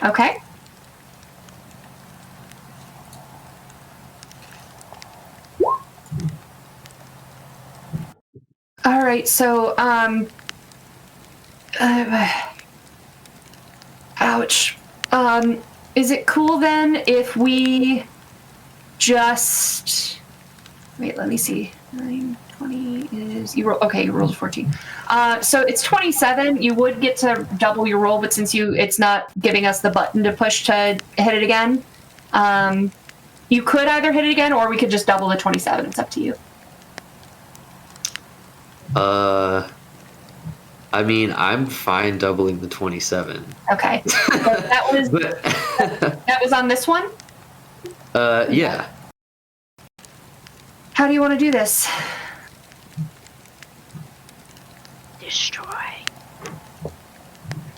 Okay. All right, so, ouch. Is it cool then if we just, wait, let me see. 9, 20 is, you rolled 14. So it's 27. You would get to double your roll, but since it's not giving us the button to push to hit it again, you could either hit it again or we could just double the 27. It's up to you. I mean, I'm fine doubling the 27. Okay. So that was on this one? Yeah. How do you want to do this? Destroy.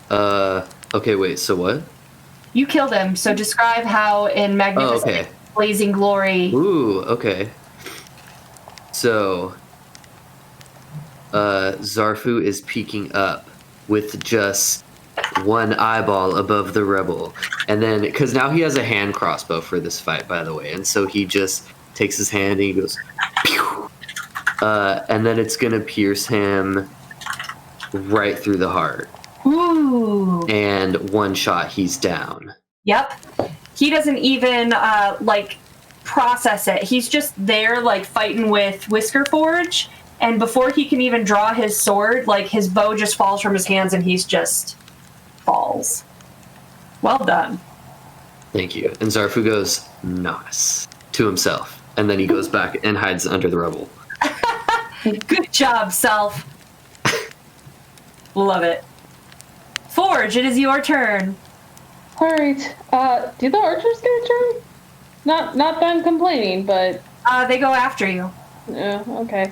Okay, wait, so what? You killed him, so describe how in magnificent blazing glory. Ooh, okay. So, Zarfu is peeking up with just one eyeball above the rebel. And then, because now he has a hand crossbow for this fight, by the way. And so he just takes his hand and he goes, pew! And then it's going to pierce him right through the heart. Ooh. And one shot, he's down. Yep. He doesn't even, process it. He's just there, fighting with Whisker Forge. And before he can even draw his sword, his bow just falls from his hands and he's just falls. Well done. Thank you. And Zarfu goes, nice, to himself. And then he goes back and hides under the rubble. Good job, Self. Love it. Forge, it is your turn. All right. Do the archers get a turn? Not that I'm complaining, but They go after you. yeah. Okay.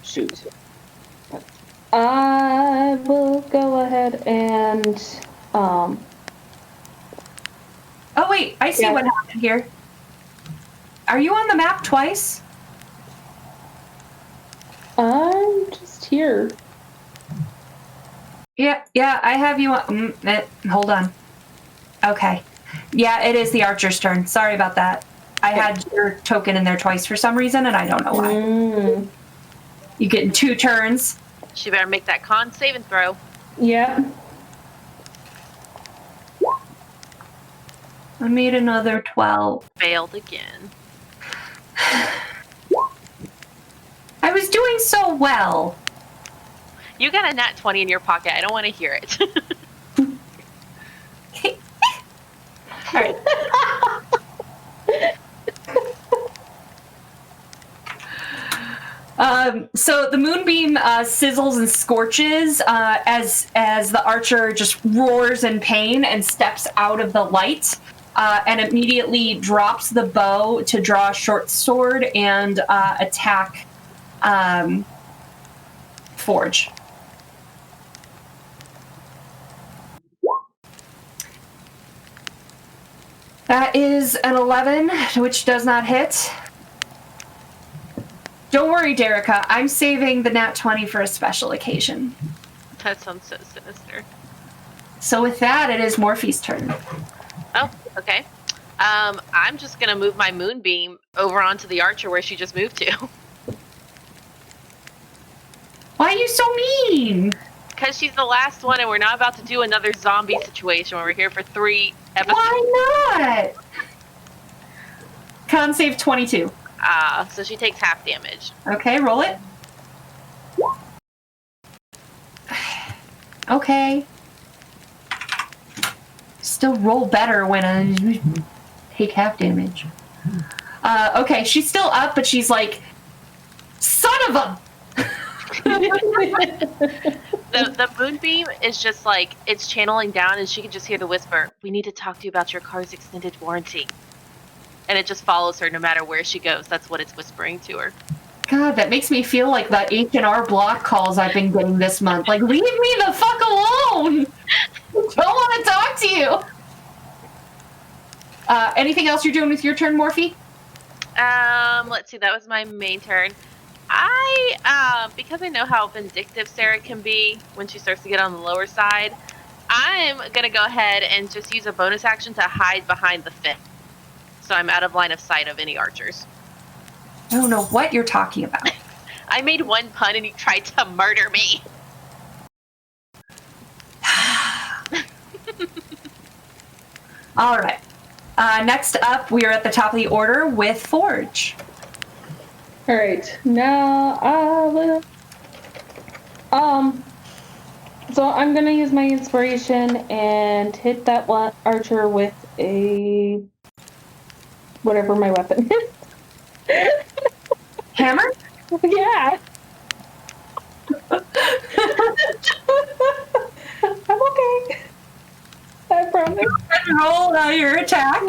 Shoot. I will go ahead and Oh wait, I see what happened here. Are you on the map twice? I'm just here. Yeah, I have you on. Hold on. Okay. Yeah, it is the archer's turn. Sorry about that. I had your token in there twice for some reason, and I don't know why. You get 2 turns. She better make that con save and throw. Yeah. I made another 12. Failed again. I was doing so well. You got a nat 20 in your pocket. I don't want to hear it. All right. So the moonbeam sizzles and scorches as the archer just roars in pain and steps out of the light and immediately drops the bow to draw a short sword and attack Forge. That is an 11, which does not hit. Don't worry, Derica. I'm saving the nat 20 for a special occasion. That sounds so sinister. So with that, it is Morphe's turn. Oh, okay. I'm just gonna move my moonbeam over onto the archer where she just moved to. Why are you so mean? Because she's the last one, and we're not about to do another zombie situation where we're here for 3 episodes. Why not? Con save 22. So she takes half damage. Okay, roll it. Okay. Still roll better when I take half damage. Okay, she's still up, but she's like, son of a... The moonbeam is just like, it's channeling down, and she can just hear the whisper, "We need to talk to you about your car's extended warranty." And it just follows her no matter where she goes. That's what it's whispering to her. God, that makes me feel like the H&R Block calls I've been getting this month. Like, leave me the fuck alone! Don't want to talk to you! Anything else you're doing with your turn, Morphe? Let's see, that was my main turn. Because I know how vindictive Sarah can be when she starts to get on the lower side, I'm gonna go ahead and just use a bonus action to hide behind the fence. So I'm out of line of sight of any archers. I don't know what you're talking about. I made one pun and he tried to murder me. All right. Next up, we are at the top of the order with Forge. All right, now I will. So I'm gonna use my inspiration and hit that one archer with a whatever my weapon is. Hammer? Yeah. I'm okay. I promise. Roll your attack.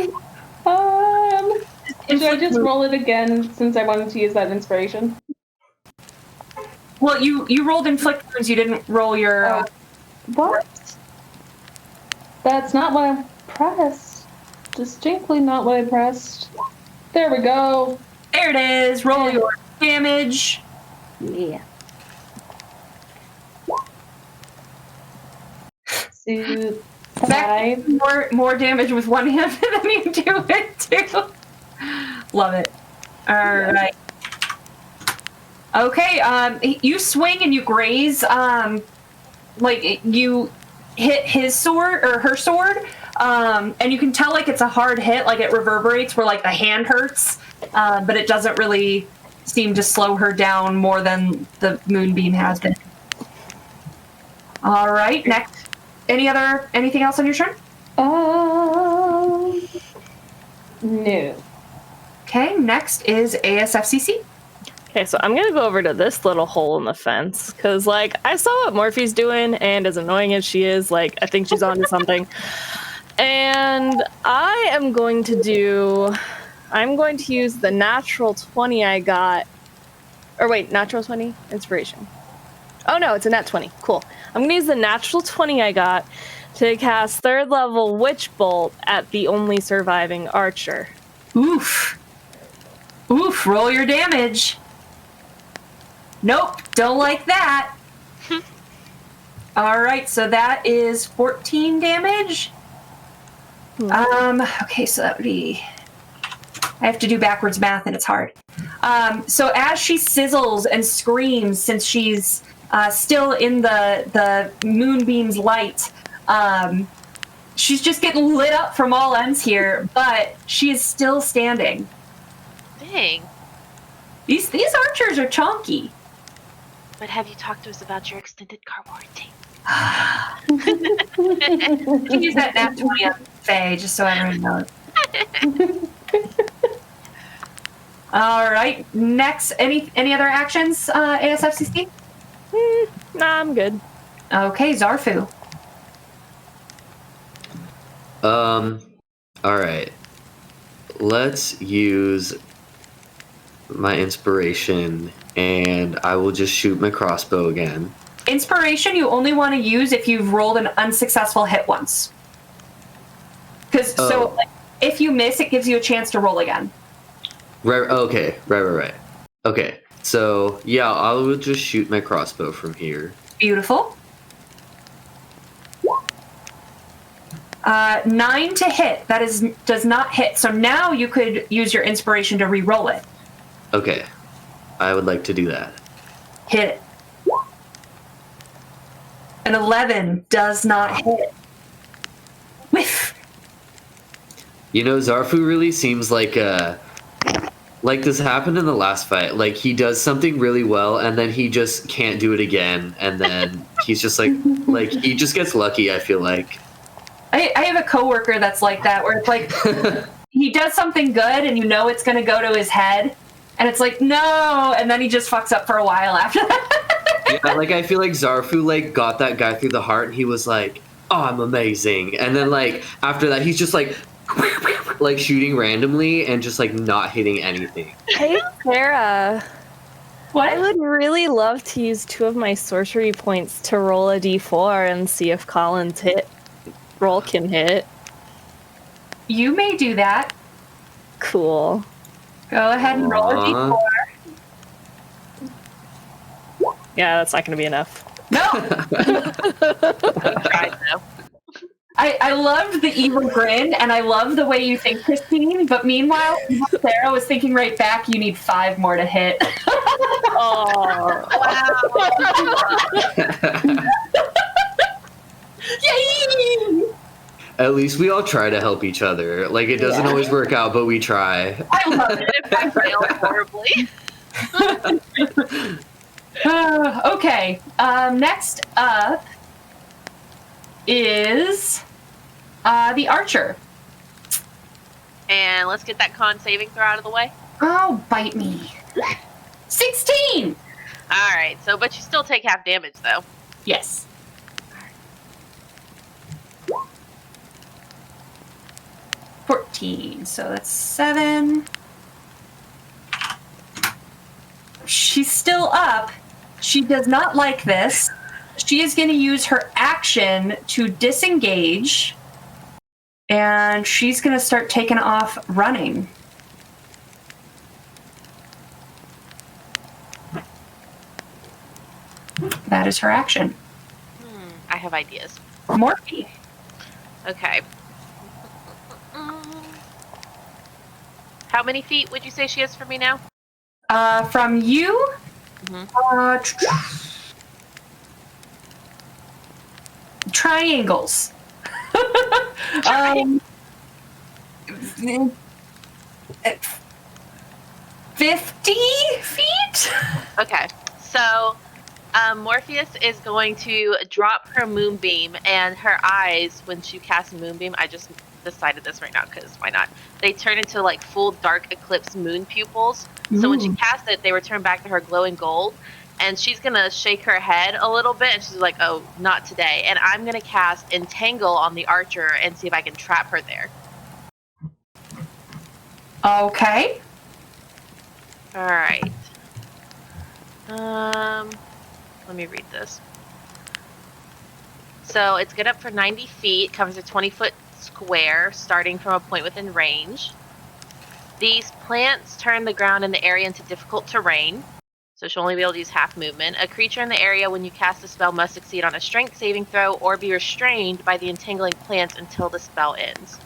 Should I just roll it again since I wanted to use that inspiration? Well, you rolled inflict wounds. You didn't roll your. What? That's not what I pressed. Distinctly not what I pressed. There we go. There it is. Roll your damage. Yeah. So, 5. More damage with one hand than you do it too. Love it. All right. Okay. You swing and you graze. Like you hit his sword or her sword. And you can tell like it's a hard hit. Like it reverberates where like the hand hurts. But it doesn't really seem to slow her down more than the moonbeam has been. All right. Next. Anything else on your turn? No. Okay, next is ASFCC. Okay, so I'm gonna go over to this little hole in the fence because, like, I saw what Morphe's doing, and as annoying as she is, like, I think she's onto something. And I'm going to use the natural 20 I got. Or wait, natural 20? Inspiration. Oh no, it's a nat 20. Cool. I'm gonna use the natural 20 I got to cast 3rd level Witch Bolt at the only surviving archer. Oof. Oof, roll your damage. Nope, don't like that. All right, so that is 14 damage. Okay, so that would be... I have to do backwards math and it's hard. So as she sizzles and screams, since she's still in the moonbeam's light, she's just getting lit up from all ends here, but she is still standing. Dang. These archers are chonky. But have you talked to us about your extended car warranty? You can use that nat 20 on Faye, just so everyone knows. All right. Next, any other actions, ASFCC? Nah, I'm good. Okay, Zarfu. All right. Let's use my inspiration, and I will just shoot my crossbow again. Inspiration you only want to use if you've rolled an unsuccessful hit once. Because if you miss, it gives you a chance to roll again. Right. Okay. Right. Okay. So yeah, I will just shoot my crossbow from here. Beautiful. 9 to hit. That does not hit. So now you could use your inspiration to re-roll it. Okay. I would like to do that. Hit it. An 11 does not hit. Whiff. You know, Zarfu really seems like this happened in the last fight. Like, he does something really well, and then he just can't do it again, and then he's just like he just gets lucky, I feel like. I have a coworker that's like that, where it's like, he does something good, and you know it's going to go to his head, and it's like, no, and then he just fucks up for a while after that. Yeah, like, I feel like Zarfu, like, got that guy through the heart, and he was like, oh, I'm amazing. And then, like, after that, he's just like shooting randomly and just, like, not hitting anything. Hey, Sarah. What? I would really love to use 2 of my sorcery points to roll a d4 and see if Colin's roll can hit. You may do that. Cool. Go ahead and roll a d4. Yeah, that's not going to be enough. No! Tried though. I loved the evil grin, and I love the way you think, Christine, but meanwhile, Sarah was thinking right back, you need 5 more to hit. Oh. Wow. Yay! At least we all try to help each other. Like, it doesn't always work out, but we try. I love it. If I failed horribly. Okay, next up is the archer. And let's get that con saving throw out of the way. Oh, bite me. 16! Alright, so but you still take half damage though. Yes. $14, so that's 7. She's still up. She does not like this. She is going to use her action to disengage, and she's going to start taking off running. That is her action. I have ideas. Morphe. Okay. How many feet would you say she is from me now? From you, triangles. 50 feet? Okay, so Morpheus is going to drop her moonbeam, and her eyes, when she casts moonbeam, I just decided this right now because why not? They turn into like full dark eclipse moon pupils. So when she casts it, they return back to her glowing gold, and she's gonna shake her head a little bit, and she's like, "Oh, not today!" And I'm gonna cast Entangle on the archer and see if I can trap her there. Okay. All right. Let me read this. So it's good up for 90 feet, covers a 20-foot square, starting from a point within range. These plants turn the ground in the area into difficult terrain, so she'll only be able to use half movement. A creature in the area when you cast a spell must succeed on a strength saving throw or be restrained by the entangling plants until the spell ends.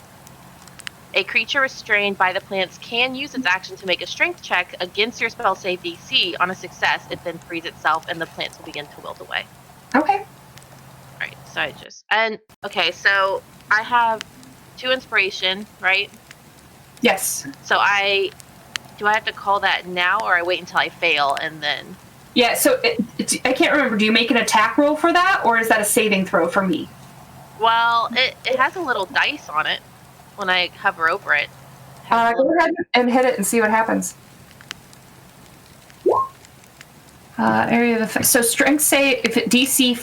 A creature restrained by the plants can use its action to make a strength check against your spell save DC. On a success, it then frees itself and the plants will begin to wilt away. Okay. Alright, so so I have 2 inspiration, right? Yes. So do I have to call that now, or I wait until I fail and then? Yeah, so I can't remember. Do you make an attack roll for that, or is that a saving throw for me? Well, it has a little dice on it when I hover over it. Go ahead and hit it and see what happens. Area of effect. So strength save, if it DC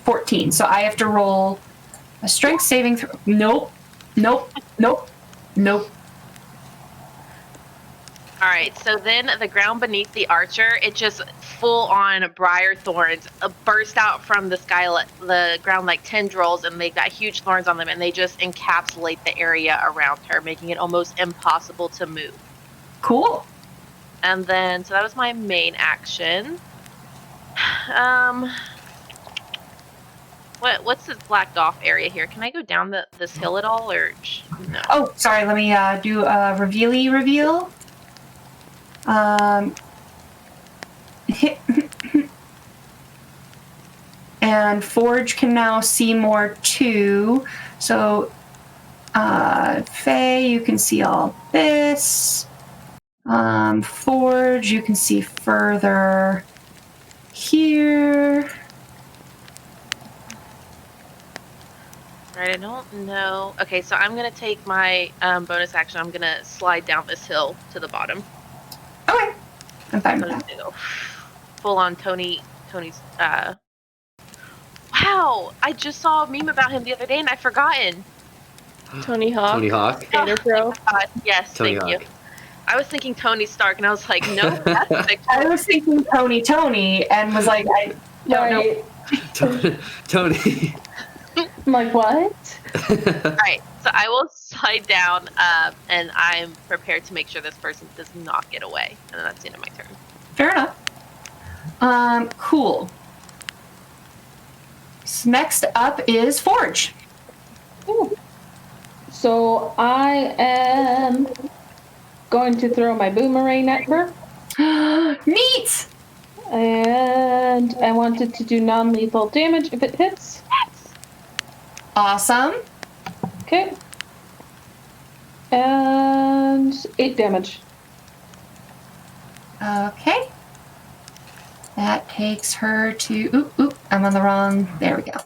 14, so I have to roll a strength saving throw. Nope. All right, so then the ground beneath the archer, it just full on briar thorns burst out from the sky, the ground like tendrils, and they got huge thorns on them, and they just encapsulate the area around her, making it almost impossible to move. Cool. And then, so that was my main action. What's this blacked off area here? Can I go down this hill at all, or no? Oh, sorry. Let me do a reveal. And Forge can now see more too. So, Faye, you can see all this. Forge, you can see further here. Right, I don't know. Okay, so I'm gonna take my bonus action. I'm gonna slide down this hill to the bottom. Okay, I'm fine with that. Full on Tony's. Wow, I just saw a meme about him the other day and I've forgotten. Tony Hawk. Tony Hawk. Skater Pro. Yes, Tony thank Hawk. you. I was thinking Tony Stark, and I was like, no, that's a big. I was thinking Tony, and was like, I don't know. Tony. I'm like, what? Alright, so I will slide down, and I'm prepared to make sure this person does not get away. And then that's the end of my turn. Fair enough. Cool. So next up is Forge. Ooh. So I am going to throw my boomerang at her. Neat! And I want it to do non-lethal damage if it hits. Awesome. Okay. And 8 damage. Okay. That takes her to... Oop, I'm on the wrong... There we go.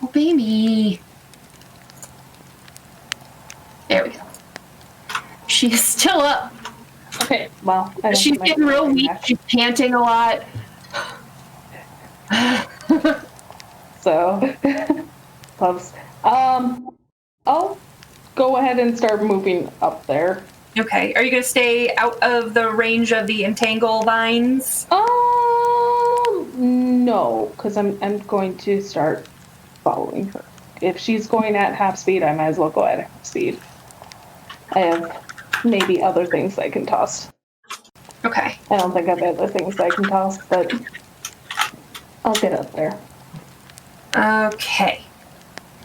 Oh, baby. There we go. She's still up. Okay, well, I don't She's put my getting real boomerang weak. back. She's panting a lot. So, loves. I'll go ahead and start moving up there. Okay. Are you going to stay out of the range of the entangle vines? No, because I'm going to start following her. If she's going at half speed, I might as well go at half speed. I have maybe other things I can toss. Okay. I don't think I have other things I can toss, but I'll get up there. Okay.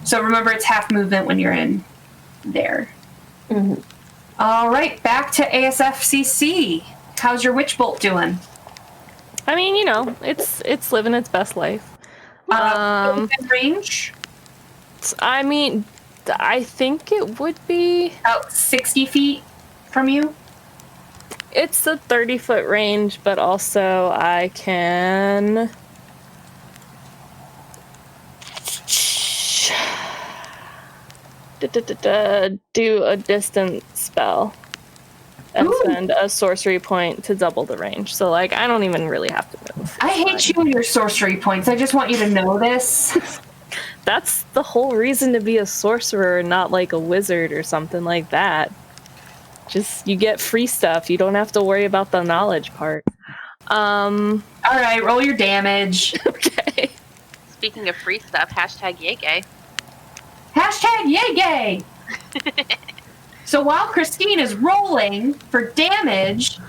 So remember, it's half movement when you're in there. Mm-hmm. All right, back to ASFCC. How's your witch bolt doing? I mean, you know, it's living its best life. Within range? I mean, I think it would be. About 60 feet from you? It's a 30-foot range, but also I can. Do a distance spell and spend a sorcery point to double the range. So, like, I don't even really have to move. I hate you and your sorcery points. I just want you to know this. That's the whole reason to be a sorcerer and not like a wizard or something like that. Just, you get free stuff. You don't have to worry about the knowledge part. All right, roll your damage. Okay. Speaking of free stuff, hashtag yay gay. Hashtag yay gay. So while Christine is rolling for damage,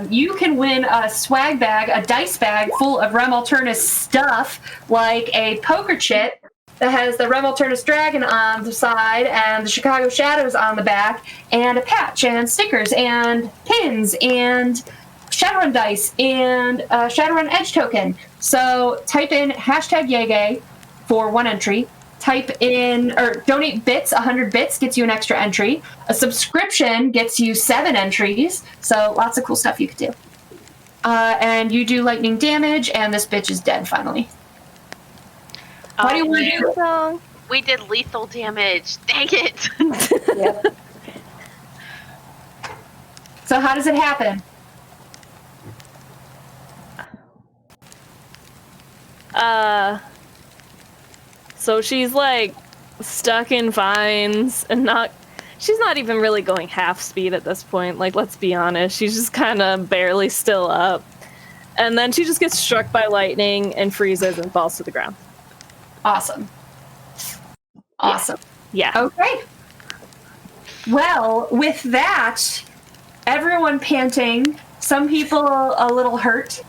you can win a swag bag, a dice bag full of Rem Alternus stuff, like a poker chip that has the Rem Alternus dragon on the side and the Chicago Shadows on the back, and a patch and stickers and pins and Shadowrun dice and a Shadowrun Edge token. So type in hashtag YayGay for one entry. Type in, or donate bits, 100 bits gets you an extra entry. A subscription gets you 7 entries. So lots of cool stuff you could do. And you do lightning damage, and this bitch is dead finally. What do you want to do? We did lethal damage. Dang it. Yep. So how does it happen? So she's like stuck in vines and not she's not even really going half speed at this point. Like, let's be honest. She's just kind of barely still up. And then she just gets struck by lightning and freezes and falls to the ground. Awesome. Awesome. Yeah. Okay. Well, with that, everyone panting, some people a little hurt.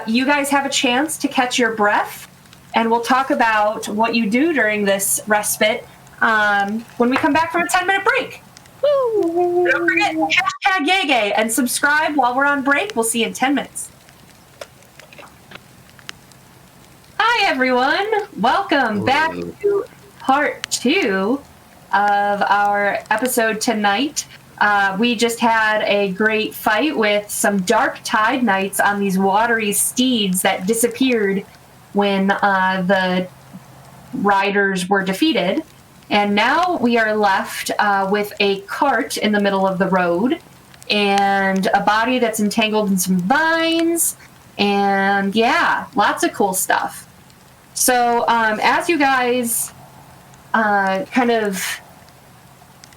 You guys have a chance to catch your breath, and we'll talk about what you do during this respite when we come back from a 10-minute break. Woo! Don't forget, hashtag YayGay and subscribe while we're on break. We'll see you in 10 minutes. Hi, everyone. Welcome back to part 2 of our episode tonight. We just had a great fight with some dark tide knights on these watery steeds that disappeared when the riders were defeated. And now we are left with a cart in the middle of the road and a body that's entangled in some vines. And yeah, lots of cool stuff. So as you guys kind of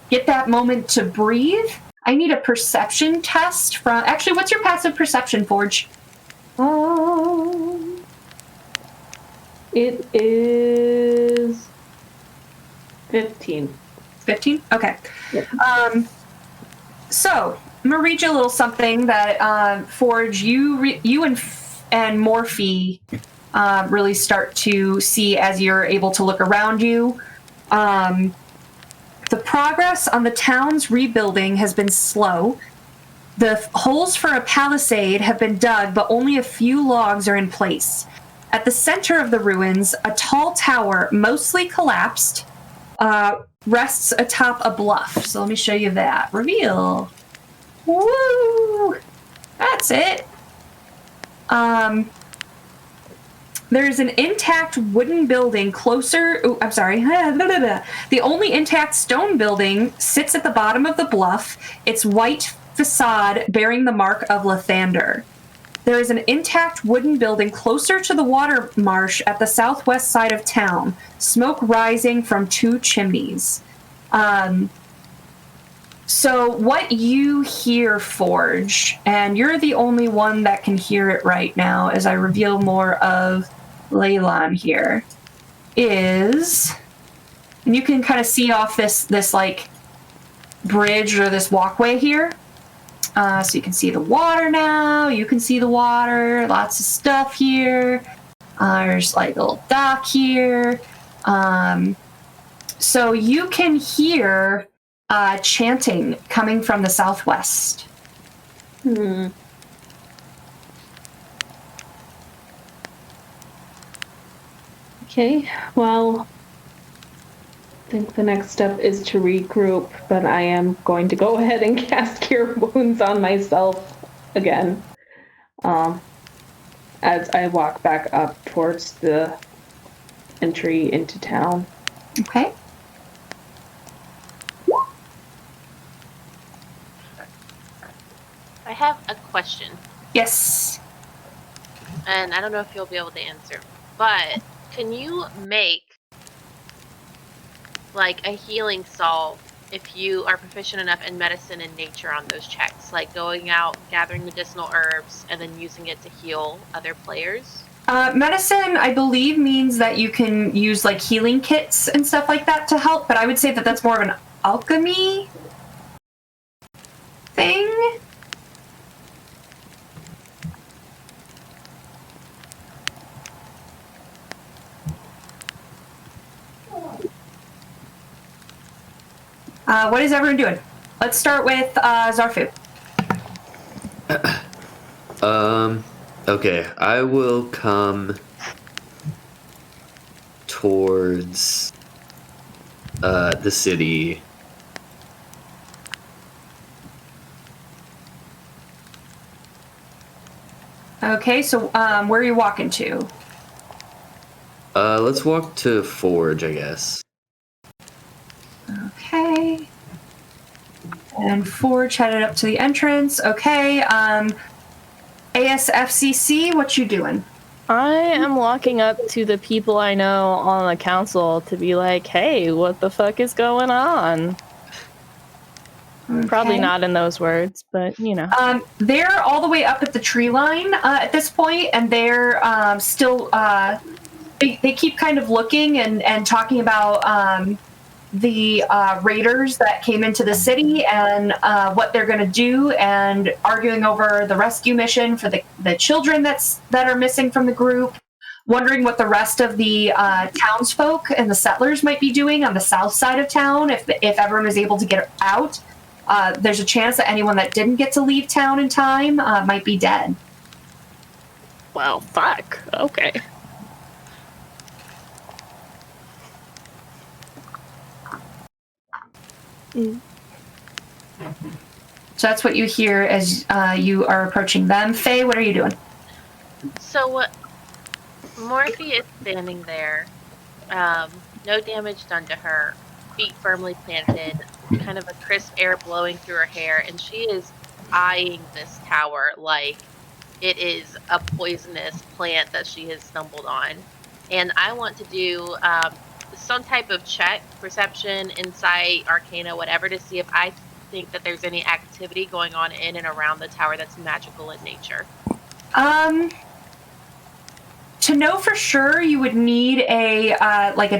get that moment to breathe, I need a perception test from... Actually, what's your passive perception, Forge? It is 15. 15? Okay. Yep. So, I'm going to read you a little something that, Forge, you and Morphe really start to see as you're able to look around you. The progress on the town's rebuilding has been slow. The holes for a palisade have been dug, but only a few logs are in place. At the center of the ruins, a tall tower, mostly collapsed, rests atop a bluff. So let me show you that. Reveal. Woo! That's it. There's an intact wooden building closer... Oh, I'm sorry. The only intact stone building sits at the bottom of the bluff, its white facade bearing the mark of Lathander. There is an intact wooden building closer to the water marsh at the southwest side of town, smoke rising from 2 chimneys. So what you hear, Forge, and you're the only one that can hear it right now as I reveal more of Leylon here, is, and you can kind of see off this like bridge or this walkway here. So you can see the water now. You can see the water. Lots of stuff here. There's like a little dock here. So you can hear chanting coming from the southwest. Okay, well, I think the next step is to regroup, but I am going to go ahead and cast Cure Wounds on myself again as I walk back up towards the entry into town. Okay. I have a question, Yes. and I don't know if you'll be able to answer, but can you make like a healing salve if you are proficient enough in medicine and nature on those checks, like going out, gathering medicinal herbs, and then using it to heal other players? Medicine, I believe, means that you can use like healing kits and stuff like that to help, but I would say that that's more of an alchemy thing. What is everyone doing? Let's start with Zarfu. Okay, I will come towards the city. Okay, so where are you walking to? Let's walk to Forge, I guess. Okay. And Forge headed up to the entrance. Okay, ASFCC, what you doing? I am walking up to the people I know on the council to be like, hey, what the fuck is going on? Probably Okay. not in those words, but you know. They're all the way up at the tree line at this point, and they're still. They keep kind of looking and talking about the raiders that came into the city and what they're going to do, and arguing over the rescue mission for the children that are missing from the group. Wondering what the rest of the townsfolk and the settlers might be doing on the south side of town if everyone is able to get out. There's a chance that anyone that didn't get to leave town in time might be dead. Well, fuck. Okay. So that's what you hear as you are approaching them. Faye, what are you doing? So Morphe is standing there, no damage done to her, feet firmly planted, kind of a crisp air blowing through her hair, and she is eyeing this tower like it is a poisonous plant that she has stumbled on. And I want to do some type of check, perception, insight, arcana, whatever, to see if I think that there's any activity going on in and around the tower that's magical in nature. To know for sure, you would need a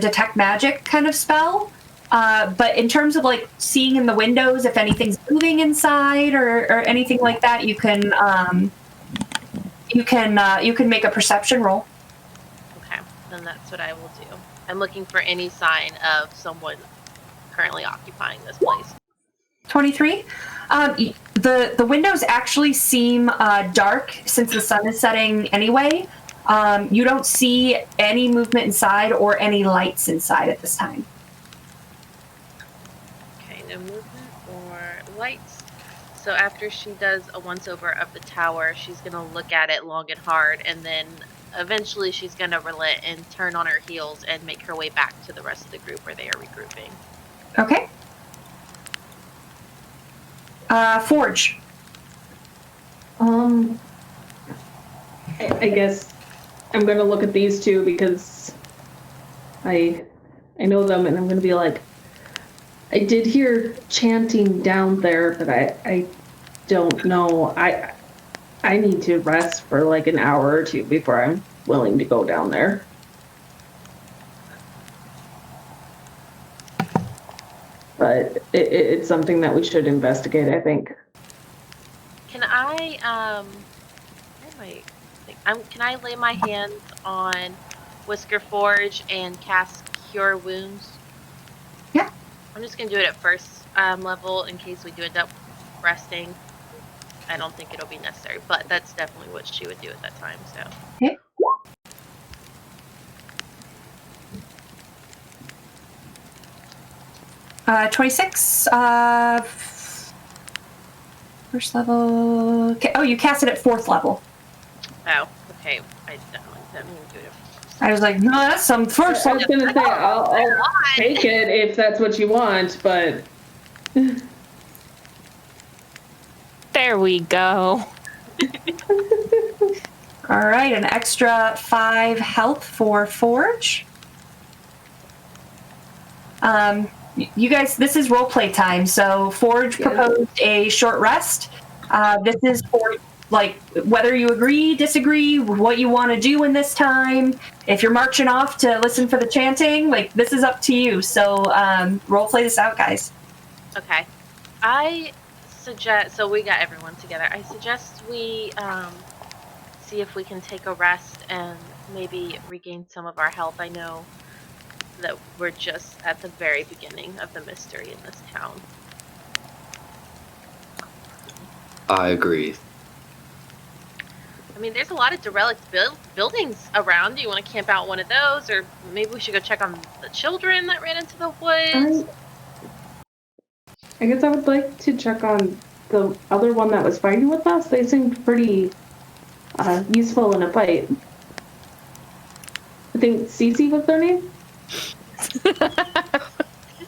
detect magic kind of spell. But in terms of like seeing in the windows if anything's moving inside or anything like that, you can make a perception roll. Okay, then that's what I will do. I'm looking for any sign of someone currently occupying this place. 23. The windows actually seem dark since the sun is setting anyway. You don't see any movement inside or any lights inside at this time. Okay, no movement or lights. So after she does a once-over of the tower, she's going to look at it long and hard, and then eventually she's going to relent and turn on her heels and make her way back to the rest of the group where they are regrouping. Okay. Forge. I guess I'm gonna look at these two because I know them, and I'm gonna be like, I did hear chanting down there, but I don't know. I need to rest for like an hour or two before I'm willing to go down there. But it's something that we should investigate, I think. Can I, can I lay my hands on Whisker Forge and cast Cure Wounds? Yeah. I'm just going to do it at first level in case we do end up resting. I don't think it'll be necessary, but that's definitely what she would do at that time, so. Okay. Uh, 26. First level. Okay. Oh, you cast it at 4th level. Oh, okay. I definitely didn't mean to do it. I was like, no, that's some first I was level. gonna say I'll take it if that's what you want, but There we go. All right, an extra 5 health for Forge. You guys, this is roleplay time, so Forge proposed a short rest. This is for, like, whether you agree, disagree, what you want to do in this time. If you're marching off to listen for the chanting, like, this is up to you. So, roleplay this out, guys. Okay. I suggest, so we got everyone together. I suggest we see if we can take a rest and maybe regain some of our health. I know that we're just at the very beginning of the mystery in this town. I agree. I mean, there's a lot of derelict buildings around. Do you want to camp out one of those? Or maybe we should go check on the children that ran into the woods? I guess I would like to check on the other one that was fighting with us. They seemed pretty useful in a fight. I think Cece was their name?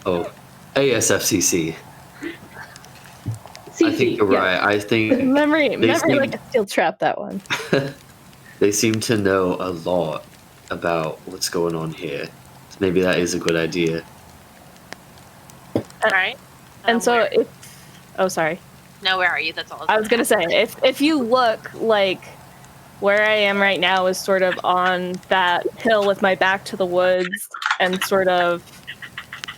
Oh, ASFCC. Cece, I think you're right. I think Memory seem- like a steel trap, that one. they seem to know a lot about what's going on here. So maybe that is a good idea. All right. And so Oh, sorry. No, where are you? That's all. I was gonna say, if you look, like, where I am right now is sort of on that hill with my back to the woods and sort of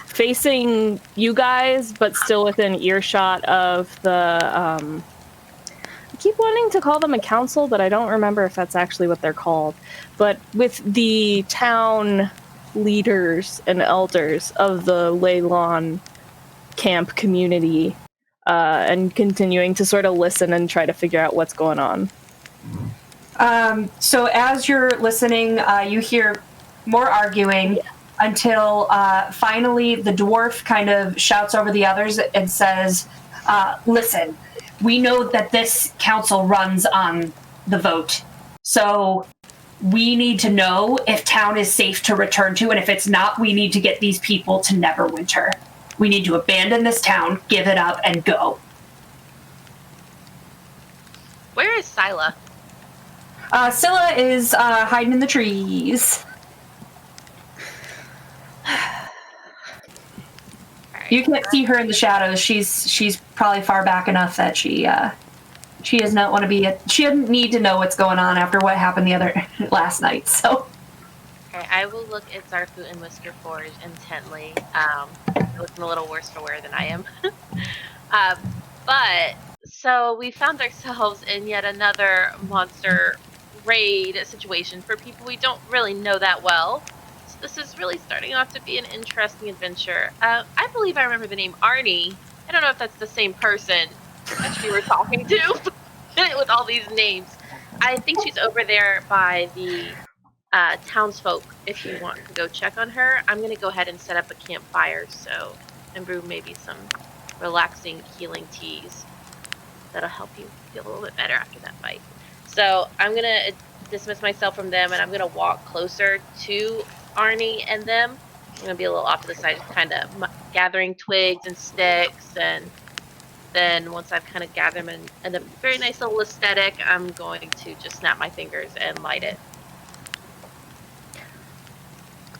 facing you guys, but still within earshot of the, I keep wanting to call them a council, but I don't remember if that's actually what they're called. But with the town leaders and elders of the Leylon camp community, and continuing to sort of listen and try to figure out what's going on. So as you're listening, you hear more arguing until finally the dwarf kind of shouts over the others and says, listen, we know that this council runs on the vote. So we need to know if town is safe to return to, and if it's not, we need to get these people to Neverwinter. We need to abandon this town, give it up, and go. Where is Scylla? Scylla is hiding in the trees. You can't see her in the shadows. She's probably far back enough that she does not want to be. She doesn't need to know what's going on after what happened last night. So. Okay, I will look at Zarfu and Whisker Forge intently. Looking a little worse for wear than I am. But so we found ourselves in yet another monster raid situation for people we don't really know that well. So this is really starting off to be an interesting adventure. I believe I remember the name Arnie. I don't know if that's the same person that we were talking to with all these names. I think she's over there by the townsfolk. If you want to go check on her, I'm going to go ahead and set up a campfire and brew maybe some relaxing healing teas that'll help you feel a little bit better after that fight. So I'm going to dismiss myself from them, and I'm going to walk closer to Arnie and them. I'm going to be a little off to the side, kind of gathering twigs and sticks, and then once I've kind of gathered them in a very nice little aesthetic, I'm going to just snap my fingers and light it.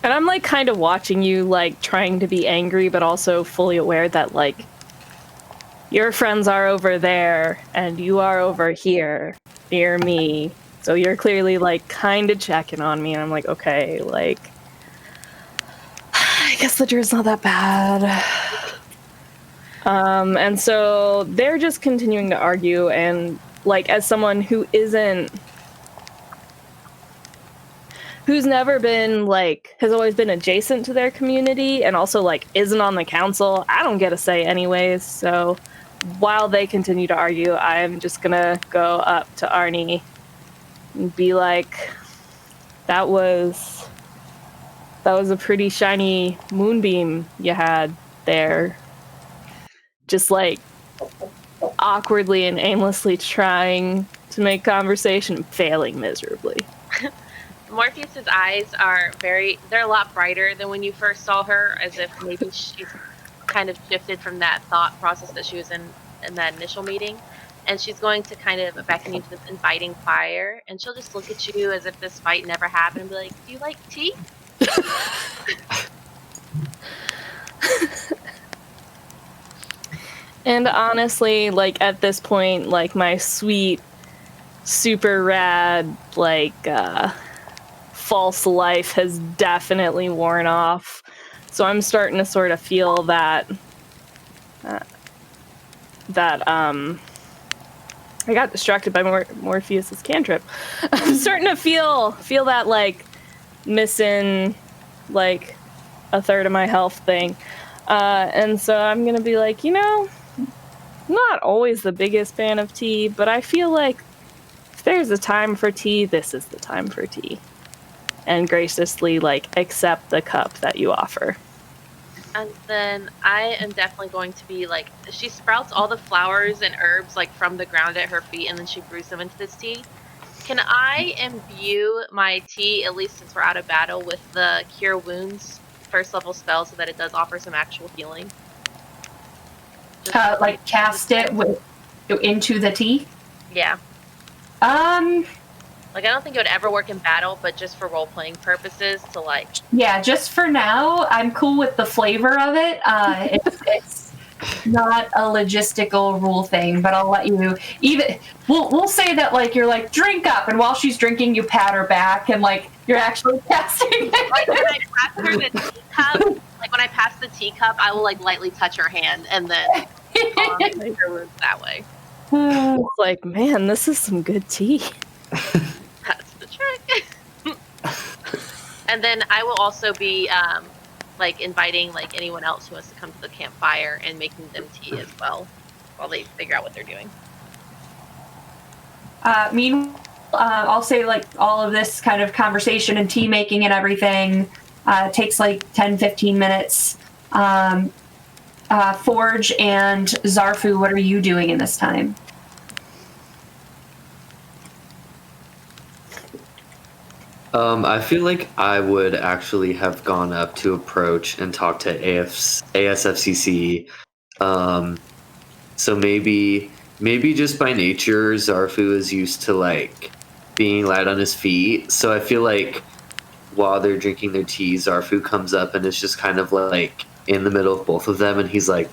And I'm, like, kind of watching you, like, trying to be angry, but also fully aware that, like, your friends are over there, and you are over here, near me. So you're clearly, like, kind of checking on me, and I'm like, okay, like, I guess the drew's not that bad. And so they're just continuing to argue, and, like, as someone who's never been, like, has always been adjacent to their community and also, like, isn't on the council, I don't get a say anyways. So while they continue to argue, I'm just gonna go up to Arnie and be like, that was a pretty shiny moonbeam you had there. Just, like, awkwardly and aimlessly trying to make conversation, failing miserably. Morpheus's eyes they're a lot brighter than when you first saw her, as if maybe she's kind of shifted from that thought process that she was in that initial meeting. And she's going to kind of beckon you to this inviting fire, and she'll just look at you as if this fight never happened and be like, do you like tea? And honestly, like, at this point, like, my sweet, super rad, like, false life has definitely worn off. So I'm starting to sort of feel that I got distracted by Morpheus's cantrip. I'm starting to feel that, like, missing, like, a third of my health thing. And so I'm gonna be like, I'm not always the biggest fan of tea, but I feel like if there's a time for tea, this is the time for tea. And graciously, like, accept the cup that you offer. And then I am definitely going to be like, she sprouts all the flowers and herbs, like, from the ground at her feet, and then she brews them into this tea. Can I imbue my tea, at least since we're out of battle, with the Cure Wounds first level spell so that it does offer some actual healing? Like, cast it into the tea? Yeah. Like, I don't think it would ever work in battle, but just for role-playing purposes to, like... Yeah, just for now, I'm cool with the flavor of it. It's not a logistical rule thing, but I'll let you even we'll say that like you're like drink up, and while she's drinking you pat her back and like you're actually casting Like when I pass her the teacup, I will like lightly touch her hand and then make her words that way. It's like, man, this is some good tea. That's the trick. And then I will also be like inviting like anyone else who wants to come to the campfire and making them tea as well while they figure out what they're doing. Meanwhile, I'll say like all of this kind of conversation and tea making and everything takes like 10-15 minutes. Forge and Zarfu, what are you doing in this time? I feel like I would actually have gone up to approach and talk to ASFCC. So maybe just by nature, Zarfu is used to like being light on his feet. So I feel like while they're drinking their tea, Zarfu comes up and is just kind of like in the middle of both of them, and he's like,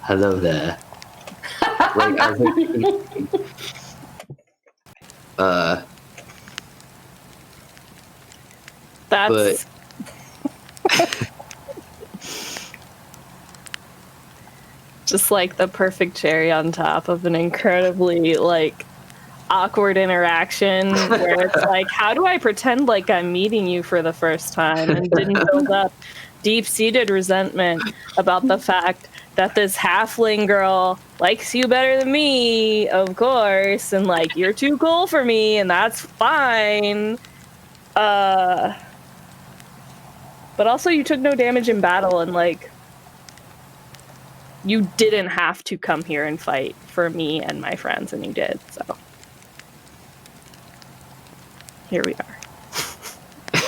"Hello there." Like, I was That's just like the perfect cherry on top of an incredibly like awkward interaction where it's like, how do I pretend like I'm meeting you for the first time and didn't build up deep-seated resentment about the fact that this halfling girl likes you better than me, of course, and like you're too cool for me, and that's fine. But also you took no damage in battle, and like you didn't have to come here and fight for me and my friends, and you did, so here we are.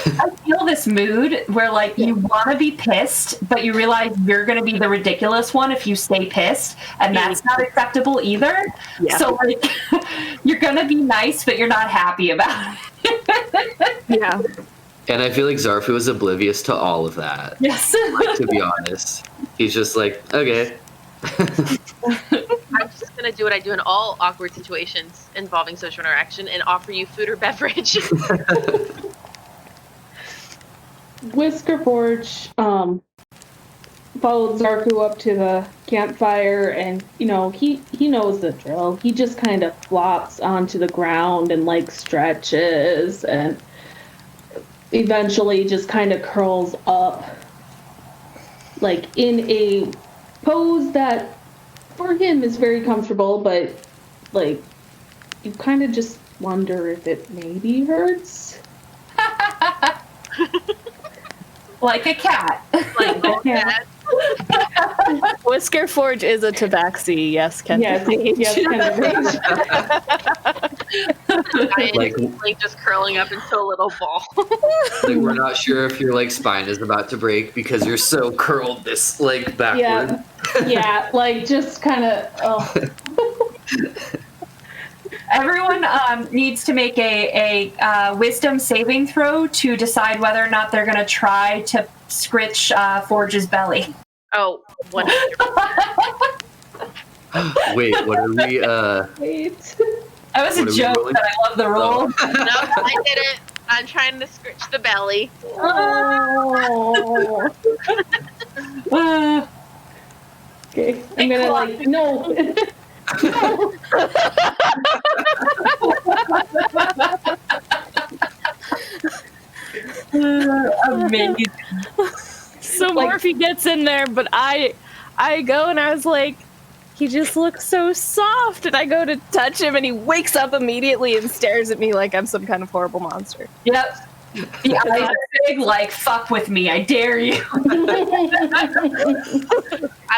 I feel this mood where like you want to be pissed, but you realize you're going to be the ridiculous one if you stay pissed, and that's not acceptable either. Yeah. So like you're going to be nice, but you're not happy about it. Yeah. And I feel like Zarfu is oblivious to all of that. Yes. Like, to be honest, he's just like, okay. I'm just gonna do what I do in all awkward situations involving social interaction and offer you food or beverage. Whisker Forge followed Zarku up to the campfire, and he knows the drill. He just kind of flops onto the ground and like stretches, and eventually just kind of curls up, like in a pose that for him is very comfortable, but like you kind of just wonder if it maybe hurts. Like a cat. Like a cat. Whisker Forge is a tabaxi, yes, Kendra. Yes, Like just curling up into a little ball. Like, we're not sure if your like spine is about to break because you're so curled this like backward. Yeah, like just kind of. Oh. Everyone needs to make a wisdom saving throw to decide whether or not they're going to try to scritch Forge's belly. Oh, 100%. Wait, what are we? Wait. That was a joke, rolling? but I love the roll. No, I did it. I'm trying to scritch the belly. Oh. Okay, I'm gonna like no. Amazing. So Morphe gets in there, but I go and I was like, he just looks so soft, and I go to touch him and he wakes up immediately and stares at me like I'm some kind of horrible monster. Yep. The eyes are big, like, fuck with me, I dare you. I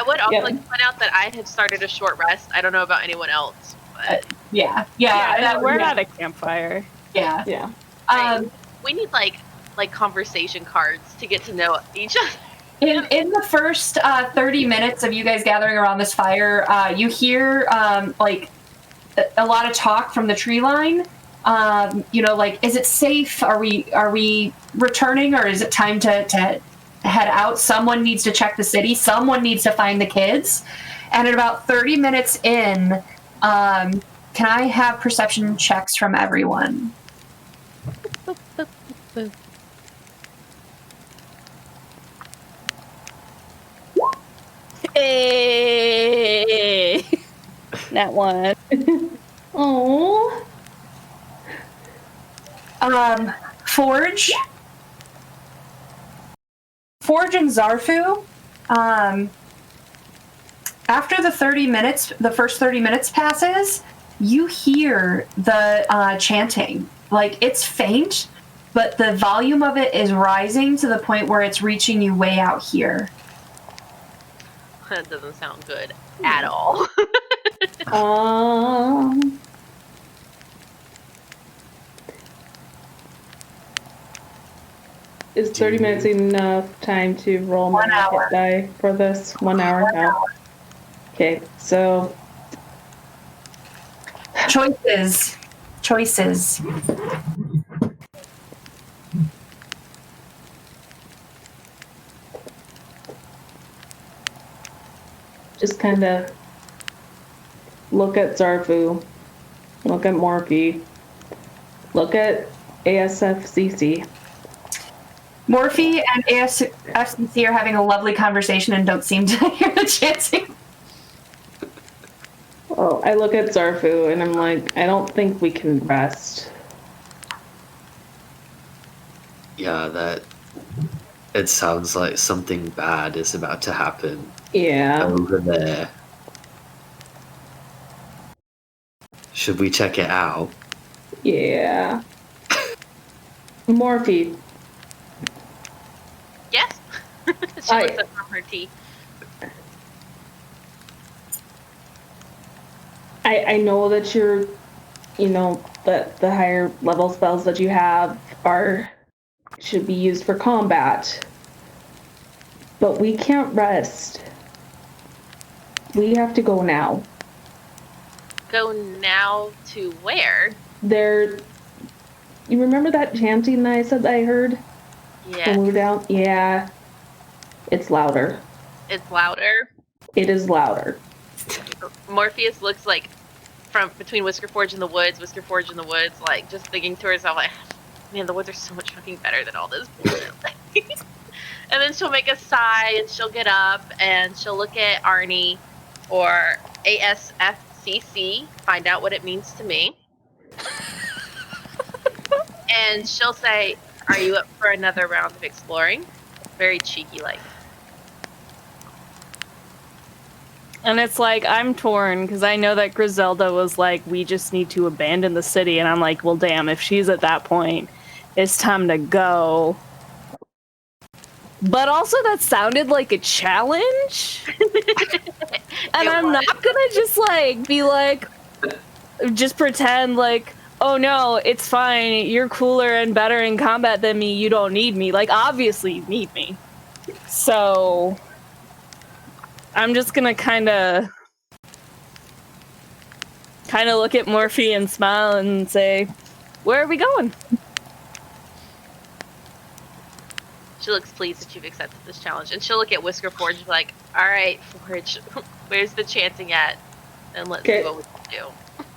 would also like to point out that I had started a short rest. I don't know about anyone else, but Yeah, we're at a campfire. Yeah. we need like conversation cards to get to know each other. In the first 30 minutes of you guys gathering around this fire, you hear like a lot of talk from the tree line. Like, is it safe? Are we returning, or is it time to head out. Someone needs to check the city. Someone needs to find the kids. And at about 30 minutes in, can I have perception checks from everyone? Hey! That one. Oh. Forge and Zarfu, after the first 30 minutes passes, you hear the chanting. Like, it's faint, but the volume of it is rising to the point where it's reaching you way out here. That doesn't sound good at all. Is 30 minutes enough time to roll my 1 hour. hit die for this? 1 hour now. Okay, so Choices. just kind of look at Zarfu, look at Morphe, look at ASFCC. Morphe and ASFCC are having a lovely conversation and don't seem to hear the chanting. Well, I look at Zarfu and I'm like, I don't think we can rest. Yeah, it sounds like something bad is about to happen Yeah. over there. Should we check it out? Yeah. Morphe, Yes. She looks up from her tea. I know that you're, that the higher level spells that you have should be used for combat. But we can't rest. We have to go now. Go now to where? You remember that chanting that I said that I heard when we were Yes. down? Yeah. It's louder. It's louder. It is louder. Morpheus looks like from between Whisker Forge and the woods, like just thinking to herself, like, man, the woods are so much fucking better than all this bullshit. And then she'll make a sigh and she'll get up and she'll look at Arnie or ASFCC, find out what it means to me. And she'll say, "Are you up for another round of exploring?" Very cheeky like. And it's like, I'm torn, because I know that Griselda was like, we just need to abandon the city. And I'm like, well, damn, if she's at that point, it's time to go. But also, that sounded like a challenge. And I'm not gonna just, like, be like, just pretend like, oh no, it's fine, you're cooler and better in combat than me, you don't need me. Like, obviously you need me. So I'm just gonna kind of look at Morphe and smile and say, where are we going? She looks pleased that you've accepted this challenge. And she'll look at Whisker Forge and be like, alright, Forge, where's the chanting at? And let's see what we can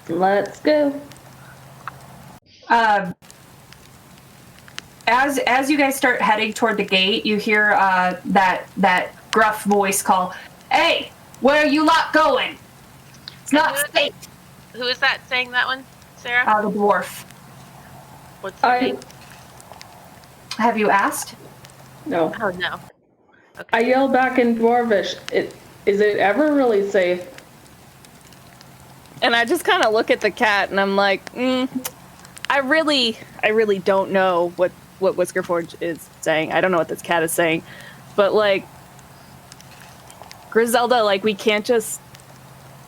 do. Let's go. As you guys start heading toward the gate, you hear that gruff voice call, "Hey, where are you lot going? It's not safe." Who is that saying that one, Sarah? The dwarf. What's her name? Have you asked? No. Oh, no. Okay. I yell back in Dwarvish, is it ever really safe? And I just kind of look at the cat and I'm like, I really don't know what Whisker Forge is saying. I don't know what this cat is saying. But, like, Griselda, like, we can't just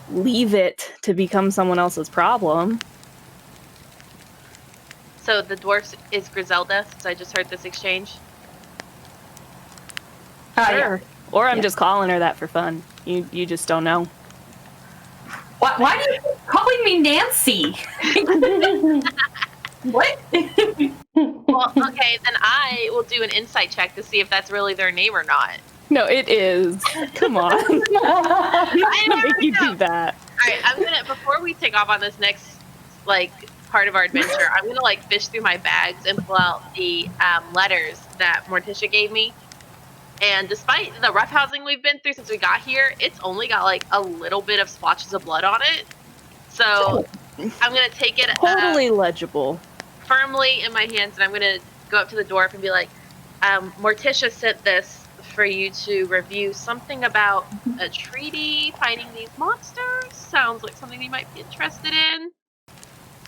leave it to become someone else's problem. So the dwarf is Griselda, since I just heard this exchange? Yeah. Or I'm just calling her that for fun. You just don't know. Why are you calling me Nancy? What? Well, okay, then I will do an insight check to see if that's really their name or not. No, it is. Come on. I'm not gonna make you do that. Alright, before we take off on this next, part of our adventure, I'm gonna, fish through my bags and pull out the letters that Morticia gave me. And despite the roughhousing we've been through since we got here, it's only got, a little bit of splotches of blood on it. So, I'm gonna take it Totally legible. firmly in my hands, and I'm gonna go up to the dwarf and be like, Morticia sent this for you to review something about a treaty fighting these monsters. Sounds like something you might be interested in.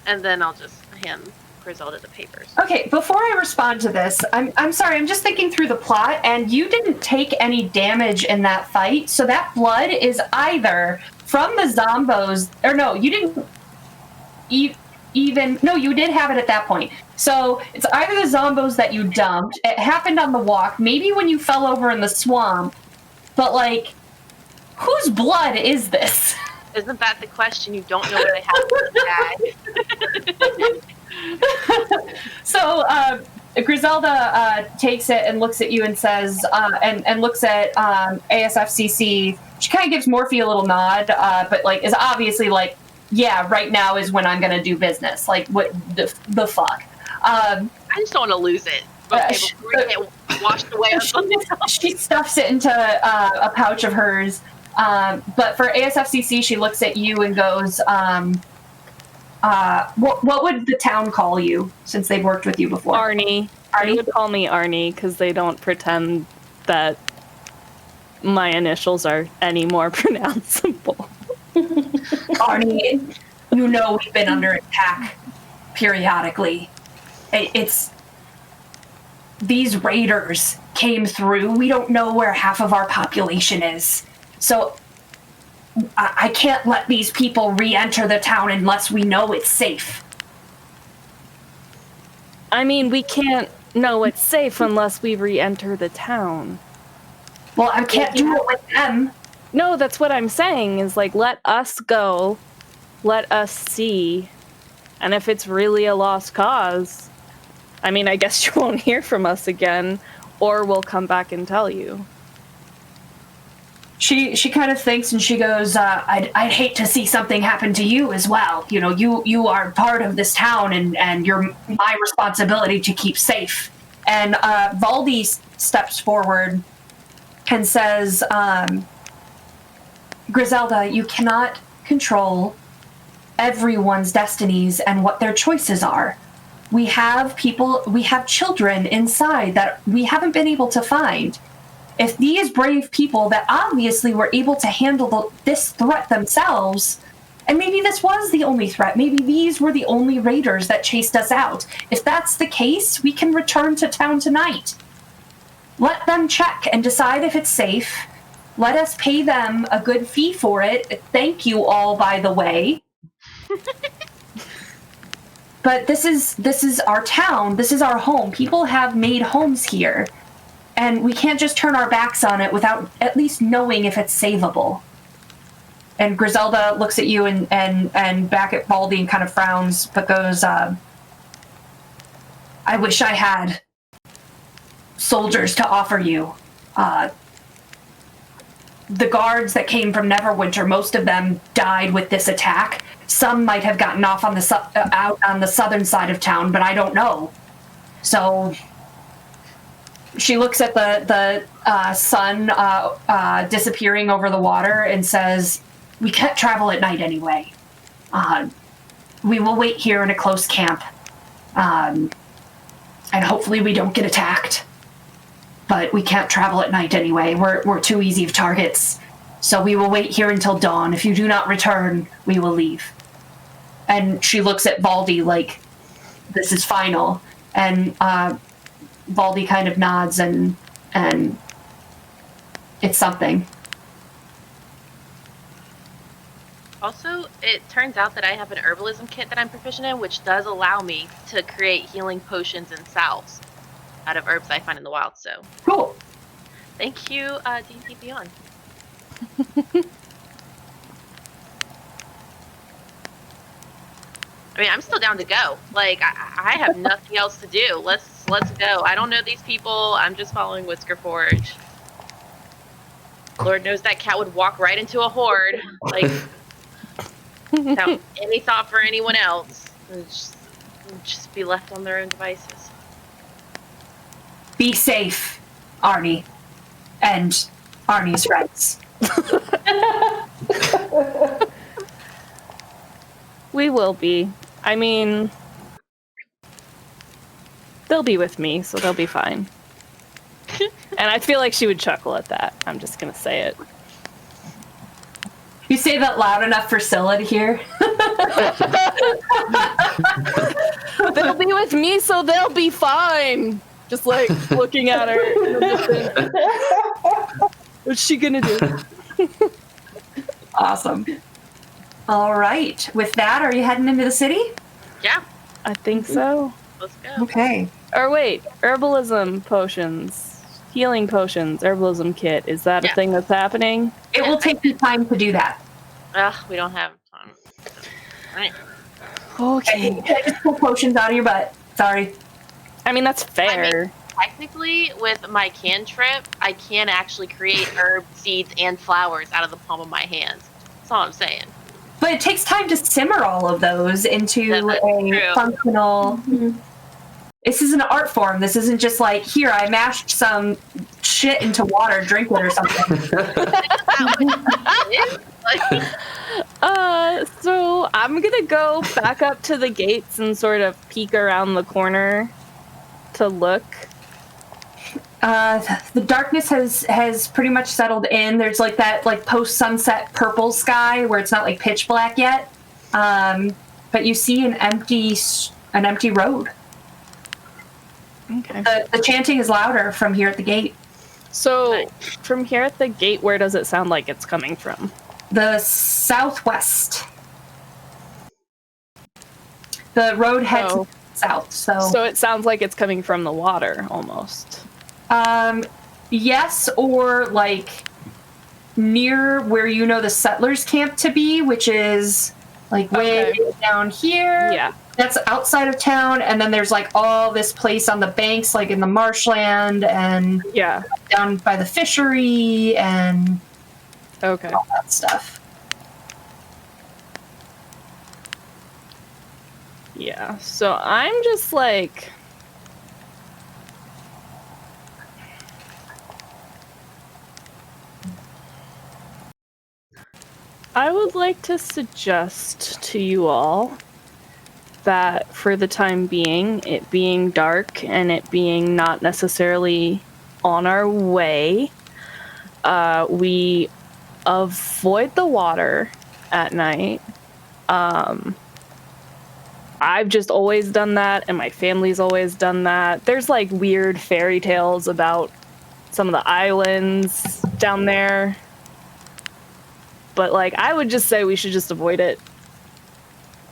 And then I'll just hand Griselda the papers. Okay, before I respond to this, I'm sorry, I'm just thinking through the plot, and you didn't take any damage in that fight, so that blood is either from the zombos, or no, you didn't no, you did have it at that point. So it's either the zombos that you dumped, it happened on the walk, maybe when you fell over in the swamp, but whose blood is this? Isn't that the question? You don't know what they have in the bag. So Griselda takes it and looks at you and says, and looks at ASFCC. She kind of gives Morphe a little nod, but is obviously yeah, right now is when I'm going to do business. What the fuck? I just don't want to lose it. Okay, before we get washed away on something else. She stuffs it into a pouch of hers. But for ASFCC, she looks at you and goes, what would the town call you since they've worked with you before? Arnie. They would call me Arnie because they don't pretend that my initials are any more pronounceable. Arnie, you know we've been under attack periodically. It's these raiders came through. We don't know where half of our population is. So I can't let these people re-enter the town unless we know it's safe. I mean, we can't know it's safe unless we re-enter the town. Well, I can't do it with them. No, that's what I'm saying, is let us go, let us see, and if it's really a lost cause, I mean, I guess you won't hear from us again, or we'll come back and tell you. She kind of thinks and she goes, I'd hate to see something happen to you as well. You know, you are part of this town and you're my responsibility to keep safe. And Valdi steps forward and says, Griselda, you cannot control everyone's destinies and what their choices are. We have children inside that we haven't been able to find. If these brave people that obviously were able to handle this threat themselves, and maybe this was the only threat, maybe these were the only raiders that chased us out. If that's the case, we can return to town tonight. Let them check and decide if it's safe. Let us pay them a good fee for it. Thank you all, by the way. But this is our town. This is our home. People have made homes here. And we can't just turn our backs on it without at least knowing if it's savable. And Griselda looks at you and back at Baldy and kind of frowns, but goes, I wish I had soldiers to offer you. The guards that came from Neverwinter, most of them died with this attack. Some might have gotten off on out on the southern side of town, but I don't know. So she looks at the sun disappearing over the water and says, we can't travel at night anyway. We will wait here in a close camp. And hopefully we don't get attacked. But we can't travel at night anyway. We're too easy of targets. So we will wait here until dawn. If you do not return, we will leave. And she looks at Baldy like, this is final. And Baldy kind of nods and it's something. Also, it turns out that I have an herbalism kit that I'm proficient in, which does allow me to create healing potions and salves out of herbs I find in the wild, so. Cool. Thank you, D&D Beyond. I mean, I'm still down to go. Like, I have nothing else to do. Let's let's go. I don't know these people. I'm just following Whisker Forge. Lord knows that cat would walk right into a horde, like, without any thought for anyone else. And just be left on their own devices. Be safe, Arnie. And Arnie's friends. We will be. I mean, they'll be with me, so they'll be fine. And I feel like she would chuckle at that. I'm just gonna say it. You say that loud enough for Scylla to hear? They'll be with me, so they'll be fine. Just like looking at her in the distance. What's she gonna do? Awesome. All right. With that, are you heading into the city? Yeah, I think so. let's go. Okay. Or wait, herbalism potions. Healing potions, herbalism kit. Is that a Yeah. thing that's happening? It will take you time to do that. Ugh, we don't have time. Alright. Okay. I just pull potions out of your butt. Sorry. I mean, that's fair. Technically, with my cantrip, I can actually create herbs, seeds, and flowers out of the palm of my hands. That's all I'm saying. But it takes time to simmer all of those into That's a true. functional. This is an art form. This isn't just like, here, I mashed some shit into water, drink it or something. So I'm gonna go back up to the gates and sort of peek around the corner to look. The darkness has pretty much settled in. There's like that like post sunset purple sky where it's not like pitch black yet. But you see an empty road. Okay. The chanting is louder from here at the gate. So from here at the gate, where does it sound like it's coming from? The southwest. The road heads Oh. south. So it sounds like it's coming from the water almost. Yes, or like near where you know the settlers camp to be, which is like way Okay. down here. Yeah. That's outside of town, and then there's like all this place on the banks, like in the marshland and Yeah. down by the fishery and Okay. all that stuff. Yeah. So I'm just like, I would like to suggest to you all that for the time being, it being dark and it being not necessarily on our way, we avoid the water at night. I've just always done that, and my family's always done that. There's like weird fairy tales about some of the islands down there. But like, I would just say we should just avoid it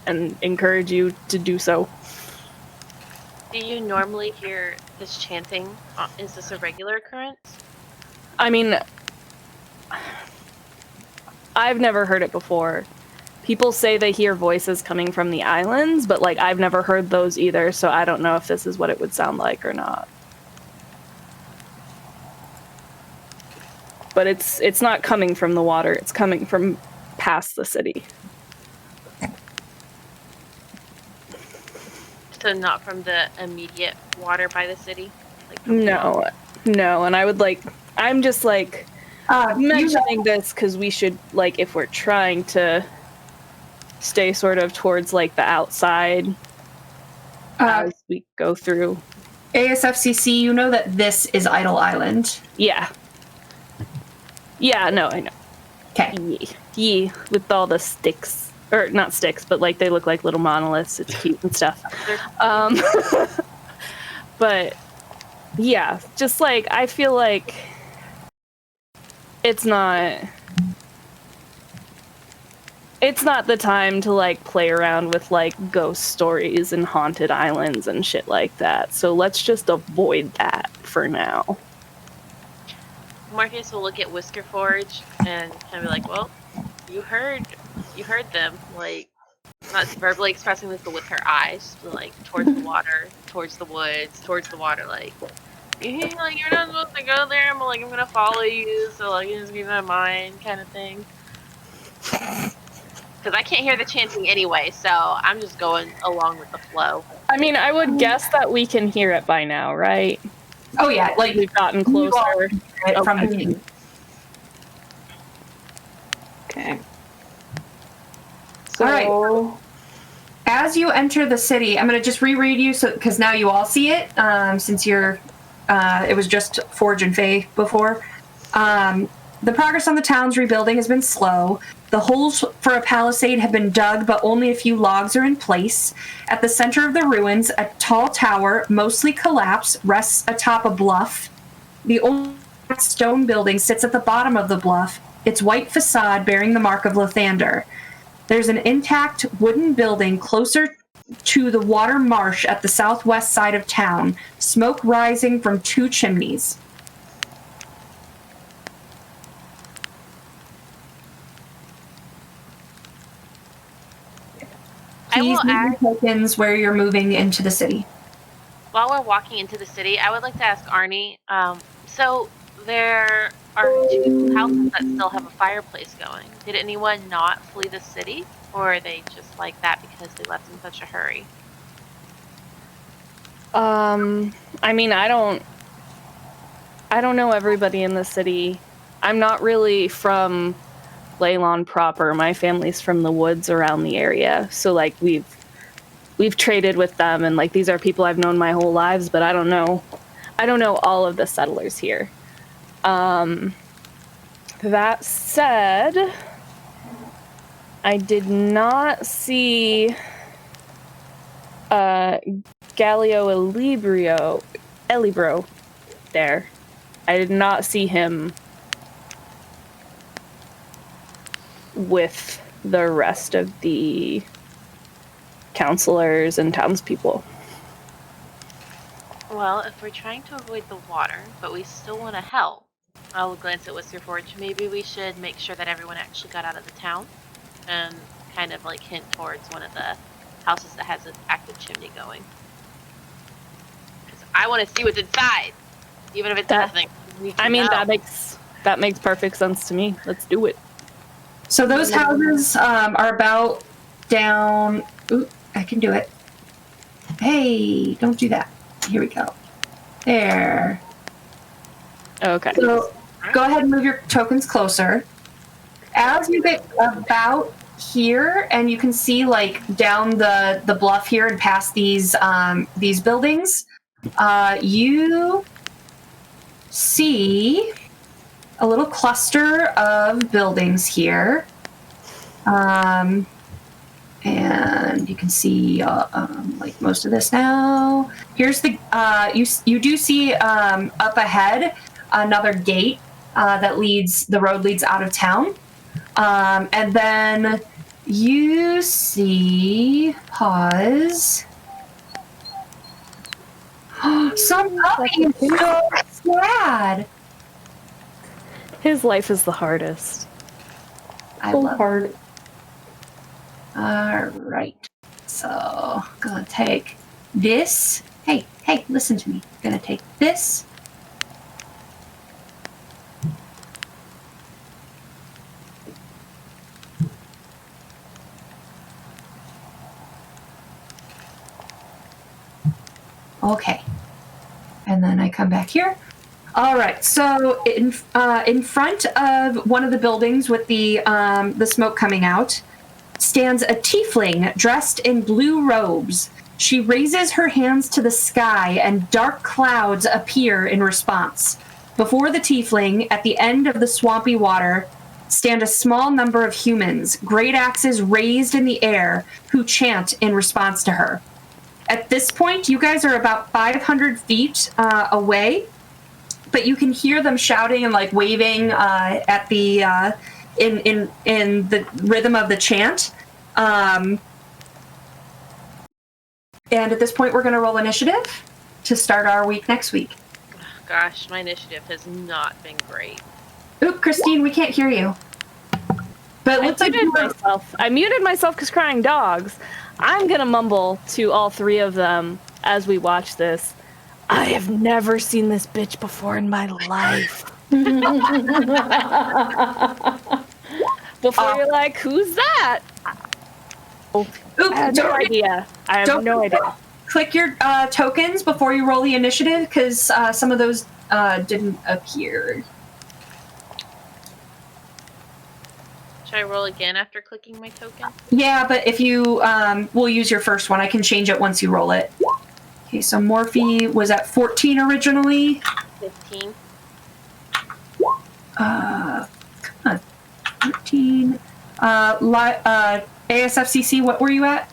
and encourage you to do so. Do you normally hear this chanting? Is this a regular occurrence? I mean, I've never heard it before. People say they hear voices coming from the islands, but like I've never heard those either, so I don't know if this is what it would sound like or not. But it's not coming from the water, it's coming from past the city. So not from the immediate water by the city? Like from No, and I would like, I'm just like mentioning this because we should, like, if we're trying to stay sort of towards like the outside as we go through. ASFCC, you know that this is Idle Island. Yeah, no, I know. Okay. Yeah, with all the sticks, or not sticks, but like they look like little monoliths. It's cute and stuff. But yeah, just like I feel like it's not the time to like play around with like ghost stories and haunted islands and shit like that. So let's just avoid that for now. Morpheus will look at Whiskerforge and kind of be like, well, you heard them. Like, Not verbally expressing this, but with her eyes, like towards the water, towards the woods, towards the water, like you're not supposed to go there, but like I'm gonna follow you, so like just keep that in mind, kind of thing. Because I can't hear the chanting anyway, so I'm just going along with the flow. I mean, I would guess that we can hear it by now, right? Oh yeah, like We've gotten closer. from the Okay. team. Okay. So, All right. As you enter the city, I'm going to just reread you, so because now you all see it, since you're. It was just Forge and Faye before. The progress on the town's rebuilding has been slow. The holes for a palisade have been dug, but only a few logs are in place. At the center of the ruins, a tall tower, mostly collapsed, rests atop a bluff. The old stone building sits at the bottom of the bluff, its white facade bearing the mark of Lathander. There's an intact wooden building closer to the water marsh at the southwest side of town, smoke rising from 2 chimneys. Please leave your tokens where you're moving into the city. While we're walking into the city, I would like to ask Arnie, so there are 2 houses that still have a fireplace going. Did anyone not flee the city? Or are they just like that because they left in such a hurry? I mean, I don't know everybody in the city. I'm not really from Leylon proper. My family's from the woods around the area. So like we've traded with them, and like these are people I've known my whole lives, but I don't know all of the settlers here. That said, I did not see Gallio Elibro there. I did not see him with the rest of the counselors and townspeople. Well, if we're trying to avoid the water, but we still want to help, I'll glance at Whisker Forge. Maybe we should make sure that everyone actually got out of the town and kind of like hint towards one of the houses that has an active chimney going. Because I want to see what's inside, even if it's nothing. I mean, that makes perfect sense to me. Let's do it. So those houses are about down. Ooh, I can do it. Hey, don't do that. Here we go. There. Okay. So go ahead and move your tokens closer. As you get about here, and you can see like down the bluff here and past these buildings, you see a little cluster of buildings here. And you can see like most of this now. Here's the you do see up ahead another gate the road leads out of town. And then you see some puppy is so sad. His life is the hardest. I love hard. All right. So, I'm gonna take this. Hey, listen to me. I'm gonna take this. Okay. And then I come back here. All right. So in front of one of the buildings with the smoke coming out stands a tiefling dressed in blue robes. She raises her hands to the sky and dark clouds appear in response. Before the tiefling, at the end of the swampy water, stand a small number of humans, great axes raised in the air, who chant in response to her. At this point, you guys are about 500 feet away, but you can hear them shouting and like waving at the in the rhythm of the chant. And at this point, we're going to roll initiative to start our week next week. Gosh, my initiative has not been great. Ooh, Christine, we can't hear you. But it looks like I muted myself because crying dogs. I'm gonna mumble to all three of them as we watch this. I have never seen this bitch before in my life. Before you're like, who's that? I have no idea. I have no idea. Click your tokens before you roll the initiative, because some of those didn't appear. Should I roll again after clicking my token? Yeah, but if you we'll use your first one. I can change it once you roll it. Okay, so Morphe was at 14 originally. 15. Come on. 13. ASFCC, what were you at?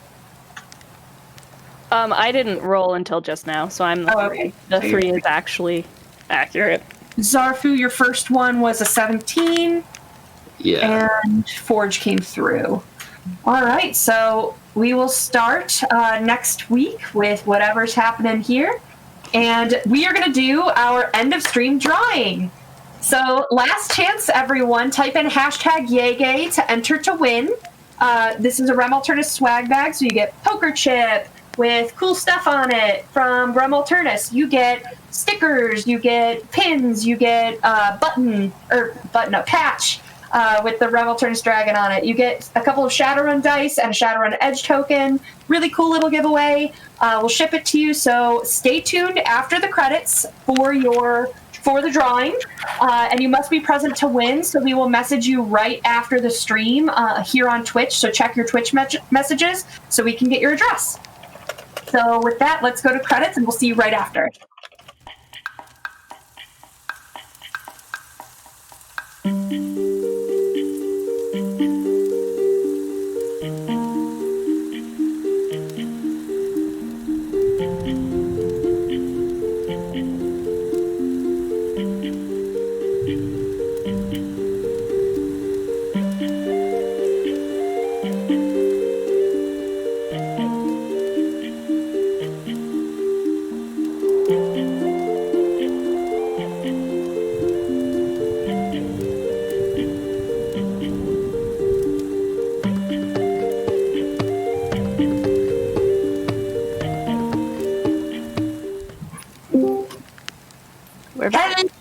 I didn't roll until just now, so I'm the three. Okay. The so 3 is actually accurate. Zarfu, your first one was a 17. Yeah. And Forge came through. All right, so we will start next week with whatever's happening here. And we are going to do our end of stream drawing. So last chance, everyone, type in #Yagay to enter to win. This is a Rem Alternus swag bag, so you get poker chip with cool stuff on it from Rem Alternus. You get stickers, you get pins, you get a patch with the Rem Alternus dragon on it. You get a couple of Shadowrun dice and a Shadowrun Edge token. Really cool little giveaway. We'll ship it to you, so stay tuned after the credits for the drawing, and you must be present to win, so we will message you right after the stream here on Twitch, so check your Twitch messages so we can get your address. So with that, let's go to credits, and we'll see you right after.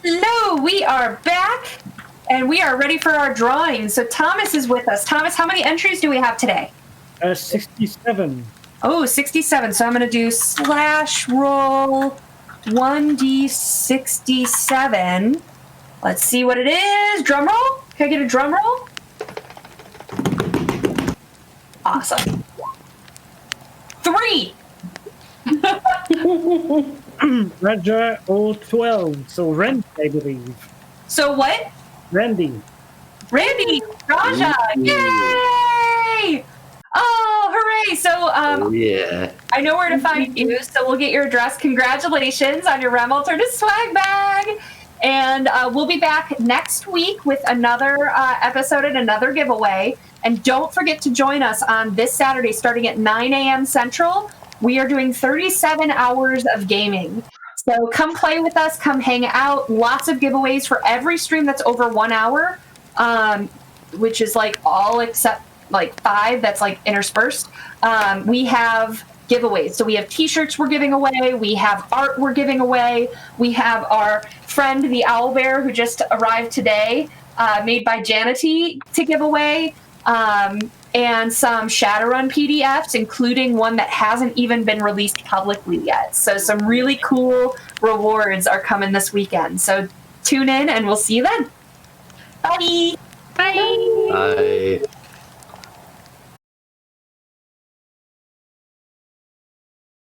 Hello, we are back, and we are ready for our drawing. So Thomas is with us. Thomas, how many entries do we have today? 67. Oh, 67. So I'm going to do /roll 1d67. Let's see what it is. Drum roll? Can I get a drum roll? Awesome. 3. Raja 012. So Randy, I believe. So what? Randy. Raja! Yay! Oh, hooray! So, yeah. I know where to find you, so we'll get your address. Congratulations on your Rem Alternus swag bag! And we'll be back next week with another episode and another giveaway. And don't forget to join us on this Saturday starting at 9 a.m. Central. We are doing 37 hours of gaming. So come play with us, come hang out. Lots of giveaways for every stream that's over 1 hour, which is like all except like 5 that's like interspersed. We have giveaways. So we have t-shirts we're giving away. We have art we're giving away. We have our friend, the owl bear, who just arrived today, made by Janity, to give away. And some Shadowrun PDFs, including one that hasn't even been released publicly yet. So some really cool rewards are coming this weekend. So tune in, and we'll see you then. Bye! Bye! Bye.